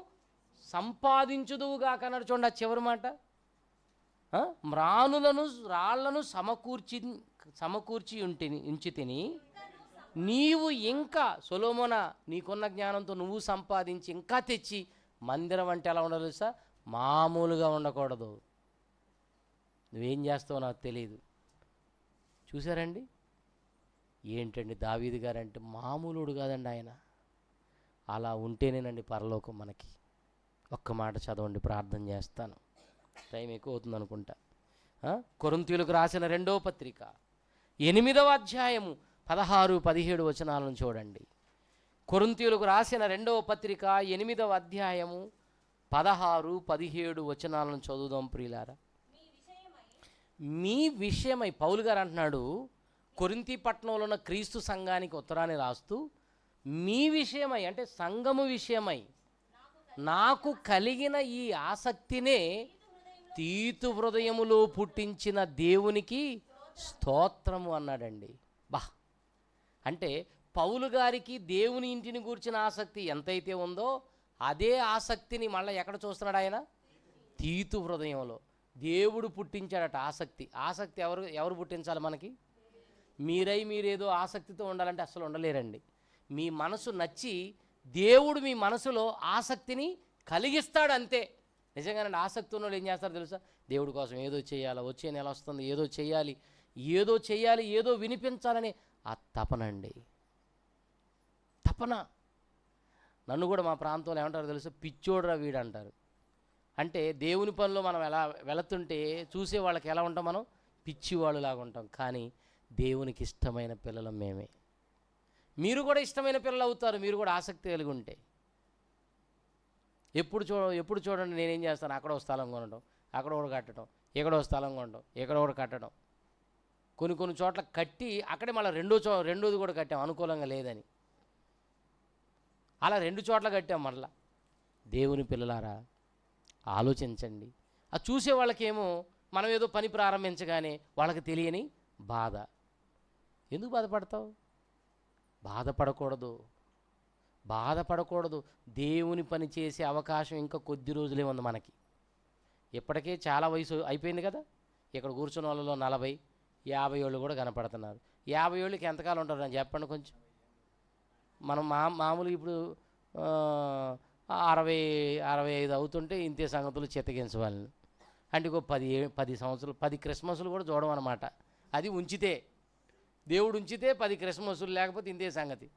సంపాదించుదువుగా కన్నాడు. చూడండి ఆ చివరి మాట, మ్రానులను రాళ్లను సమకూర్చి ఉంచి తిని నీవు ఇంకా సొలొమోన నీకున్న జ్ఞానంతో నువ్వు సంపాదించి ఇంకా తెచ్చి మందిరం అంటే ఎలా ఉండాలి తెలుసా? మామూలుగా ఉండకూడదు. నువ్వేం చేస్తావో నాకు తెలియదు. చూసారండి ఏంటండి దావీదు గారంటే మామూలుడు కాదండి ఆయన. అలా ఉంటేనేనండి పరలోకం మనకి. ఒక్క మాట చదవండి, ప్రార్థన చేస్తాను, టైం ఎక్కువ అవుతుంది అనుకుంటా. కొరింథీయులకు రాసిన 2వ పత్రిక 8వ అధ్యాయము 16-17 వచనాలను చూడండి. కొరింథీయులకు రాసిన 2వ పత్రిక 8వ అధ్యాయము 16-17 వచనాలను చదువుదాం ప్రియులారా. మీ విషయమై పౌలు గారు అంటున్నాడు, కొరింథీ పట్టణంలో ఉన్న క్రీస్తు సంఘానికి ఉత్తరాన్ని రాస్తూ, మీ విషయమై అంటే సంఘము విషయమై నాకు కలిగిన ఈ ఆసక్తినే తీతు హృదయములో పుట్టించిన దేవునికి స్తోత్రము అన్నాడండి. అంటే పౌలు గారికి దేవుని ఇంటిని గూర్చిన ఆసక్తి ఎంతైతే ఉందో అదే ఆసక్తిని మళ్ళీ ఎక్కడ చూస్తున్నాడు ఆయన? తీతు హృదయంలో. దేవుడు పుట్టించాడట ఆసక్తి. ఆసక్తి ఎవరు పుట్టించాలి మనకి? మీరేదో ఆసక్తితో ఉండాలంటే అసలు ఉండలేరండి. మీ మనసు నచ్చి దేవుడు మీ మనసులో ఆసక్తిని కలిగిస్తాడు అంతే. నిజంగానండి, ఆసక్తి ఉన్న వాళ్ళు ఏం చేస్తారో తెలుసా? దేవుడి కోసం ఏదో చేయాలి, వచ్చే నెల వస్తుంది, ఏదో చేయాలి, ఏదో వినిపించాలని ఆ తపనండి, తపన. నన్ను కూడా మా ప్రాంతంలో ఏమంటారో తెలుసా? పిచ్చోడ్రా వీడు అంటారు. అంటే దేవుని పనిలో మనం ఎలా వెళుతుంటే చూసే వాళ్ళకి ఎలా ఉంటాం? మనం పిచ్చివాళ్ళు లాగా ఉంటాం. కానీ దేవునికి ఇష్టమైన పిల్లలం మేమే. మీరు కూడా ఇష్టమైన పిల్లలు అవుతారు, మీరు కూడా ఆసక్తి కలిగి ఉంటే. ఎప్పుడు చూడండి నేనేం చేస్తాను, అక్కడ ఒక స్థలం కొనడం, అక్కడ ఒకటి కట్టడం, ఎక్కడో స్థలం కొనడం, ఎక్కడో ఒకటి కట్టడం. కొన్ని చోట్ల కట్టి అక్కడే మళ్ళీ రెండోది కూడా కట్టాం, అనుకూలంగా లేదని. అలా 2 చోట్ల కట్టాం. మళ్ళా దేవుని పిల్లలారా ఆలోచించండి. అది చూసే వాళ్ళకేమో మనం ఏదో పని ప్రారంభించగానే వాళ్ళకి తెలియని బాధ. ఎందుకు బాధపడతావు? బాధపడకూడదు. దేవుని పని చేసే అవకాశం ఇంకా కొద్ది రోజులే ఉంది మనకి. ఇప్పటికే చాలా వయసు అయిపోయింది కదా. ఇక్కడ కూర్చున్న వాళ్ళలో 40-50 ఏళ్ళు కూడా కనపడుతున్నారు. 50 ఏళ్ళకి ఎంతకాలం ఉంటారు అని చెప్పండి కొంచెం. మనం మామూలుగా ఇప్పుడు 60-65 అవుతుంటే ఇంతే సంగతులు చిత్తగించవాళ్ళని. అంటే ఇంకో 10 సంవత్సరాలు 10 క్రిస్మస్లు కూడా చూడడం అన్నమాట. అది ఉంచితే, దేవుడు ఉంచితే 10 క్రిస్మస్లు, లేకపోతే ఇంతే సంగతి.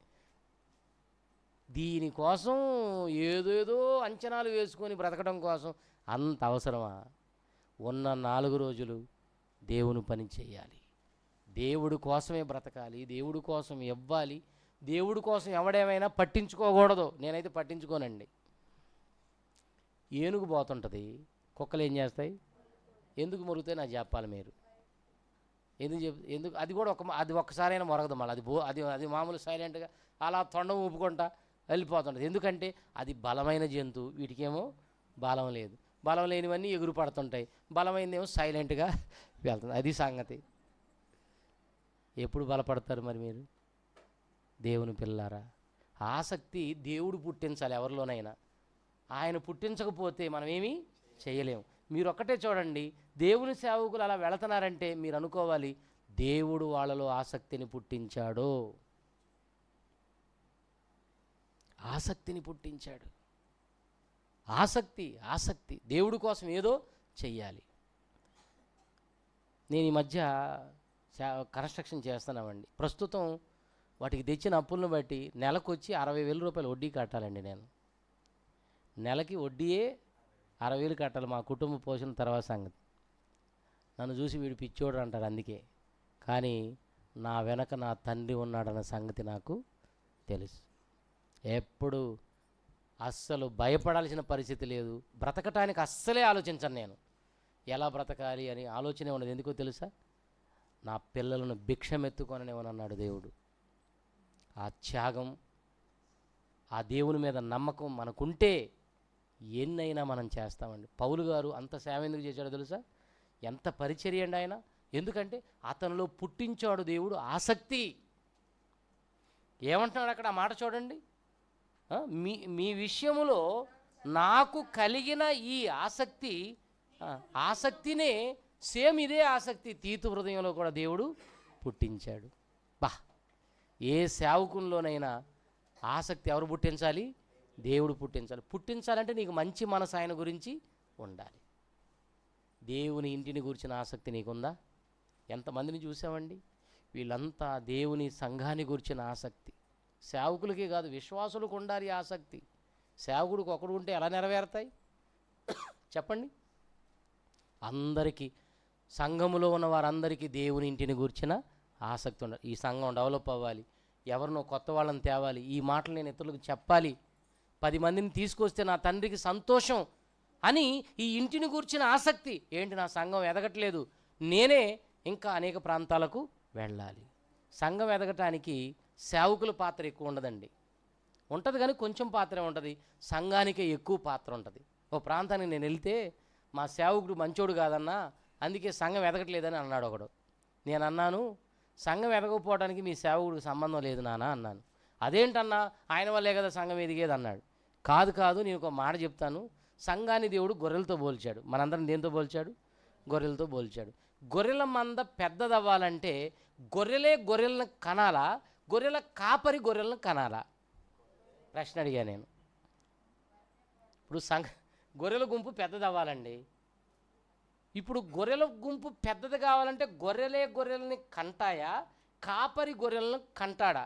దీనికోసం ఏదేదో అంచనాలు వేసుకొని బ్రతకడం కోసం అంత అవసరమా? ఉన్న 4 రోజులు దేవుని పని చేయాలి, దేవుడి కోసమే బ్రతకాలి, దేవుడి కోసం ఇవ్వాలి, దేవుడి కోసం ఎవడేమైనా పట్టించుకోకూడదు. నేనైతే పట్టించుకోనండి. ఏనుగు పోతుంటుంది, కుక్కలు ఏం చేస్తాయి? ఎందుకు మొరుగుతాయి నాకు చెప్పాలి మీరు. ఎందుకు అది కూడా అది ఒక్కసారైనా మొరగదు, మళ్ళీ అది మామూలు సైలెంట్గా అలా తొండం ఊపుకుంటా వెళ్ళిపోతుంటుంది. ఎందుకంటే అది బలమైన జంతువు, వీటికేమో బలం లేదు. బలం లేనివన్నీ ఎగురు పడుతుంటాయి, బలమైనదేమో సైలెంట్గా వెళ్తుంది. అది సంగతి. ఎప్పుడు బలపడతారు మరి మీరు దేవుని పిల్లారా? ఆసక్తి దేవుడు పుట్టించాలి ఎవరిలోనైనా. ఆయన పుట్టించకపోతే మనం ఏమీ చేయలేము. మీరు ఒక్కటే చూడండి, దేవుని సేవకులు అలా వెళుతున్నారంటే మీరు అనుకోవాలి దేవుడు వాళ్ళలో ఆసక్తిని పుట్టించాడు, ఆసక్తిని పుట్టించాడు. ఆసక్తి దేవుడి కోసం ఏదో చెయ్యాలి. నేను ఈ మధ్య కన్స్ట్రక్షన్ చేస్తున్నామండి. ప్రస్తుతం వాటికి తెచ్చిన అప్పులను బట్టి నెలకొచ్చి 60,000 రూపాయలు వడ్డీ కట్టాలండి. నేను నెలకి వడ్డీయే 60,000 కట్టాలి. మా కుటుంబ పోషణ తర్వాత సంగతి. నన్ను చూసి వీడు పిచ్చోడు అంటారు అందుకే, కానీ నా వెనక నా తండ్రి ఉన్నాడన్న సంగతి నాకు తెలుసు. ఎప్పుడు అస్సలు భయపడాల్సిన పరిస్థితి లేదు. బ్రతకటానికి అస్సలే ఆలోచించను. నేను ఎలా బ్రతకాలి అని ఆలోచనే ఉండదు. ఎందుకో తెలుసా? నా పిల్లలను భిక్షమెత్తుకొననివ్వనన్నాడు దేవుడు. ఆ త్యాగం, ఆ దేవుని మీద నమ్మకం మనకుంటే ఎన్నైనా మనం చేస్తామండి. పౌలు గారు అంత సేవ ఎందుకు చేశాడో తెలుసా? ఎంత పరిచర్య అండి ఆయన. ఎందుకంటే అతనిలో పుట్టించాడు దేవుడు ఆసక్తి. ఏమంటున్నాడు అక్కడ? ఆ మాట చూడండి. మీ విషయములో నాకు కలిగిన ఈ ఆసక్తినే సేమ్ ఇదే ఆసక్తి తీతు హృదయంలో కూడా దేవుడు పుట్టించాడు. ఏ సేవకుల్లోనైనా ఆసక్తి ఎవరు పుట్టించాలి? దేవుడు పుట్టించాలి. పుట్టించాలంటే నీకు మంచి మనసు ఆయన గురించి ఉండాలి. దేవుని ఇంటిని గురించిన ఆసక్తి నీకుందా? ఎంతమందిని చూసామండి, వీళ్ళంతా దేవుని సంఘాన్ని గురించిన ఆసక్తి. సేవకులకే కాదు, విశ్వాసులకు ఉండాలి ఆసక్తి. సేవకుడికి ఒకడు ఉంటే ఎలా నెరవేరుతాయి చెప్పండి? అందరికీ, సంఘములో ఉన్న వారందరికీ దేవుని ఇంటిని గురించిన ఆసక్తి ఉండాలి. ఈ సంఘం డెవలప్ అవ్వాలి, ఎవరినో కొత్త వాళ్ళని తేవాలి, ఈ మాటలు నేను ఇతరులకు చెప్పాలి, 10 మందిని తీసుకొస్తే నా తండ్రికి సంతోషం అని ఈ ఇంటిని గురించిన ఆసక్తి. ఏంటి, నా సంఘం ఎదగట్లేదు, నేనే ఇంకా అనేక ప్రాంతాలకు వెళ్ళాలి. సంఘం ఎదగటానికి సేవకుల పాత్ర ఎక్కువ ఉండదండి. ఉంటుంది కానీ కొంచెం పాత్ర ఉంటుంది. సంఘానికే ఎక్కువ పాత్ర ఉంటుంది. ఓ ప్రాంతానికి నేను వెళ్తే మా సేవకుడు మంచోడు కాదన్నా, అందుకే సంఘం ఎదగట్లేదని అన్నాడు ఒకడు. నేను అన్నాను, సంఘం ఎదగకపోవడానికి మీ సేవకుడికి సంబంధం లేదు నాన్న అన్నాను. అదేంటన్నా, ఆయన వల్లే కదా సంఘం ఎదిగేది అన్నాడు. కాదు, నేను ఒక మాట చెప్తాను. సంఘాన్ని దేవుడు గొర్రెలతో పోల్చాడు. మనందరం దేంతో పోల్చాడు? గొర్రెలతో పోల్చాడు. గొర్రెల మంద పెద్దదవ్వాలంటే గొర్రెలను కనాలా, గొర్రెల కాపరి గొర్రెలను కనాలా? ప్రశ్న అడిగా నేను. ఇప్పుడు గొర్రెల గుంపు పెద్దదవ్వాలండి. ఇప్పుడు గొర్రెల గుంపు పెద్దది కావాలంటే గొర్రెల్ని కంటాయా, కాపరి గొర్రెలను కంటాడా?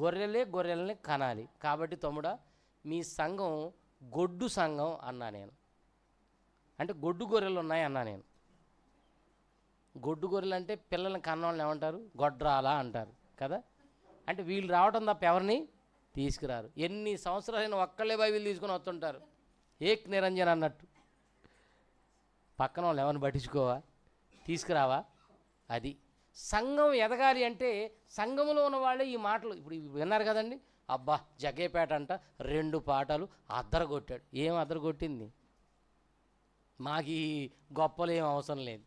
గొర్రెల్ని కనాలి. కాబట్టి తమ్ముడా, మీ సంఘం గొడ్డు సంఘం అన్నా నేను. అంటే గొడ్డు గొర్రెలు ఉన్నాయి అన్నా నేను. గొడ్డు గొర్రెలు అంటే పిల్లల్ని కన్నవాళ్ళని ఏమంటారు? గొడ్రాలా అంటారు కదా. అంటే వీళ్ళు రావడం తప్ప ఎవరిని తీసుకురారు. ఎన్ని సంవత్సరాలైనా ఒక్కళ్ళే బైబిల్ తీసుకొని వస్తుంటారు, ఏక్ నిరంజన్ అన్నట్టు. పక్కన వాళ్ళు ఎవరిని పట్టించుకోవా, తీసుకురావా? అది సంఘం ఎదగాలి అంటే సంఘంలో ఉన్న వాళ్ళే ఈ మాటలు ఇప్పుడు విన్నారు కదండి. అబ్బా జగ్గేపేట అంట 2 పాటలు అద్దరగొట్టాడు. ఏం అద్దరగొట్టింది? మాకు ఈ గొప్పలు ఏం అవసరం లేదు,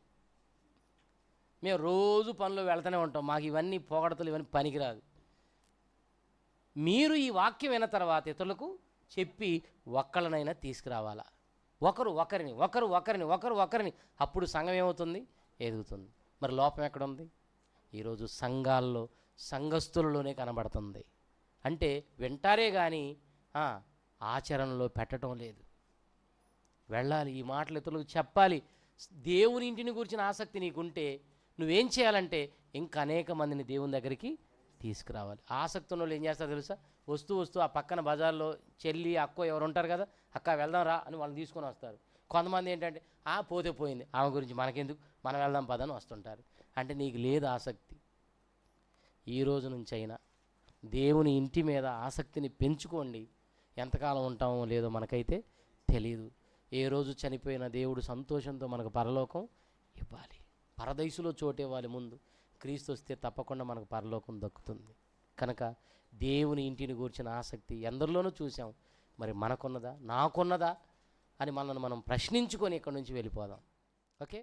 మేము రోజు పనులు వెళ్తూనే ఉంటాం, మాకు ఇవన్నీ పొగడతలు ఇవన్నీ పనికిరాదు. మీరు ఈ వాక్యం విన్న తర్వాత ఇతరులకు చెప్పి ఒక్కళ్ళనైనా తీసుకురావాలా. ఒకరు ఒకరిని, అప్పుడు సంఘం ఏమవుతుంది? ఎదుగుతుంది. మరి లోపం ఎక్కడుంది? ఈరోజు సంఘాల్లో, సంఘస్థులలోనే కనబడుతుంది. అంటే వింటారే కానీ ఆచరణలో పెట్టడం లేదు. వెళ్ళాలి, ఈ మాటలు ఇతరులకు చెప్పాలి. దేవుని ఇంటిని గురించిన ఆసక్తి నీకుంటే నువ్వేం చేయాలంటే ఇంకా అనేక మందిని దేవుని దగ్గరికి తీసుకురావాలి. ఆసక్తి ఉన్న వాళ్ళు ఏం చేస్తారో తెలుసా? వస్తూ ఆ పక్కన బజార్లో చెల్లి అక్కో ఎవరు ఉంటారు కదా, అక్క వెళ్దాం రా అని వాళ్ళని తీసుకొని వస్తారు. కొంతమంది ఏంటంటే పోతే పోయింది, ఆమె గురించి మనకెందుకు, మనం వెళ్దాం పదని వస్తుంటారు. అంటే నీకు లేదు ఆసక్తి. ఈ రోజు నుంచి అయినా దేవుని ఇంటి మీద ఆసక్తిని పెంచుకోండి. ఎంతకాలం ఉంటామో లేదో మనకైతే తెలియదు. ఏ రోజు చనిపోయిన దేవుడు సంతోషంతో మనకు పరలోకం ఇవ్వాలి, పరదైసులో చోటు ఇవ్వాలి. ముందు క్రీస్తు వస్తే తప్పకుండా మనకు పరలోకం దక్కుతుంది. కనుక దేవుని ఇంటిని గూర్చిన ఆసక్తి ఎందరిలోనూ చూసాం. మరి మనకున్నదా, నాకున్నదా అని మనల్ని మనం ప్రశ్నించుకొని ఇక్కడి నుంచి వెళ్ళిపోదాం. ఓకే.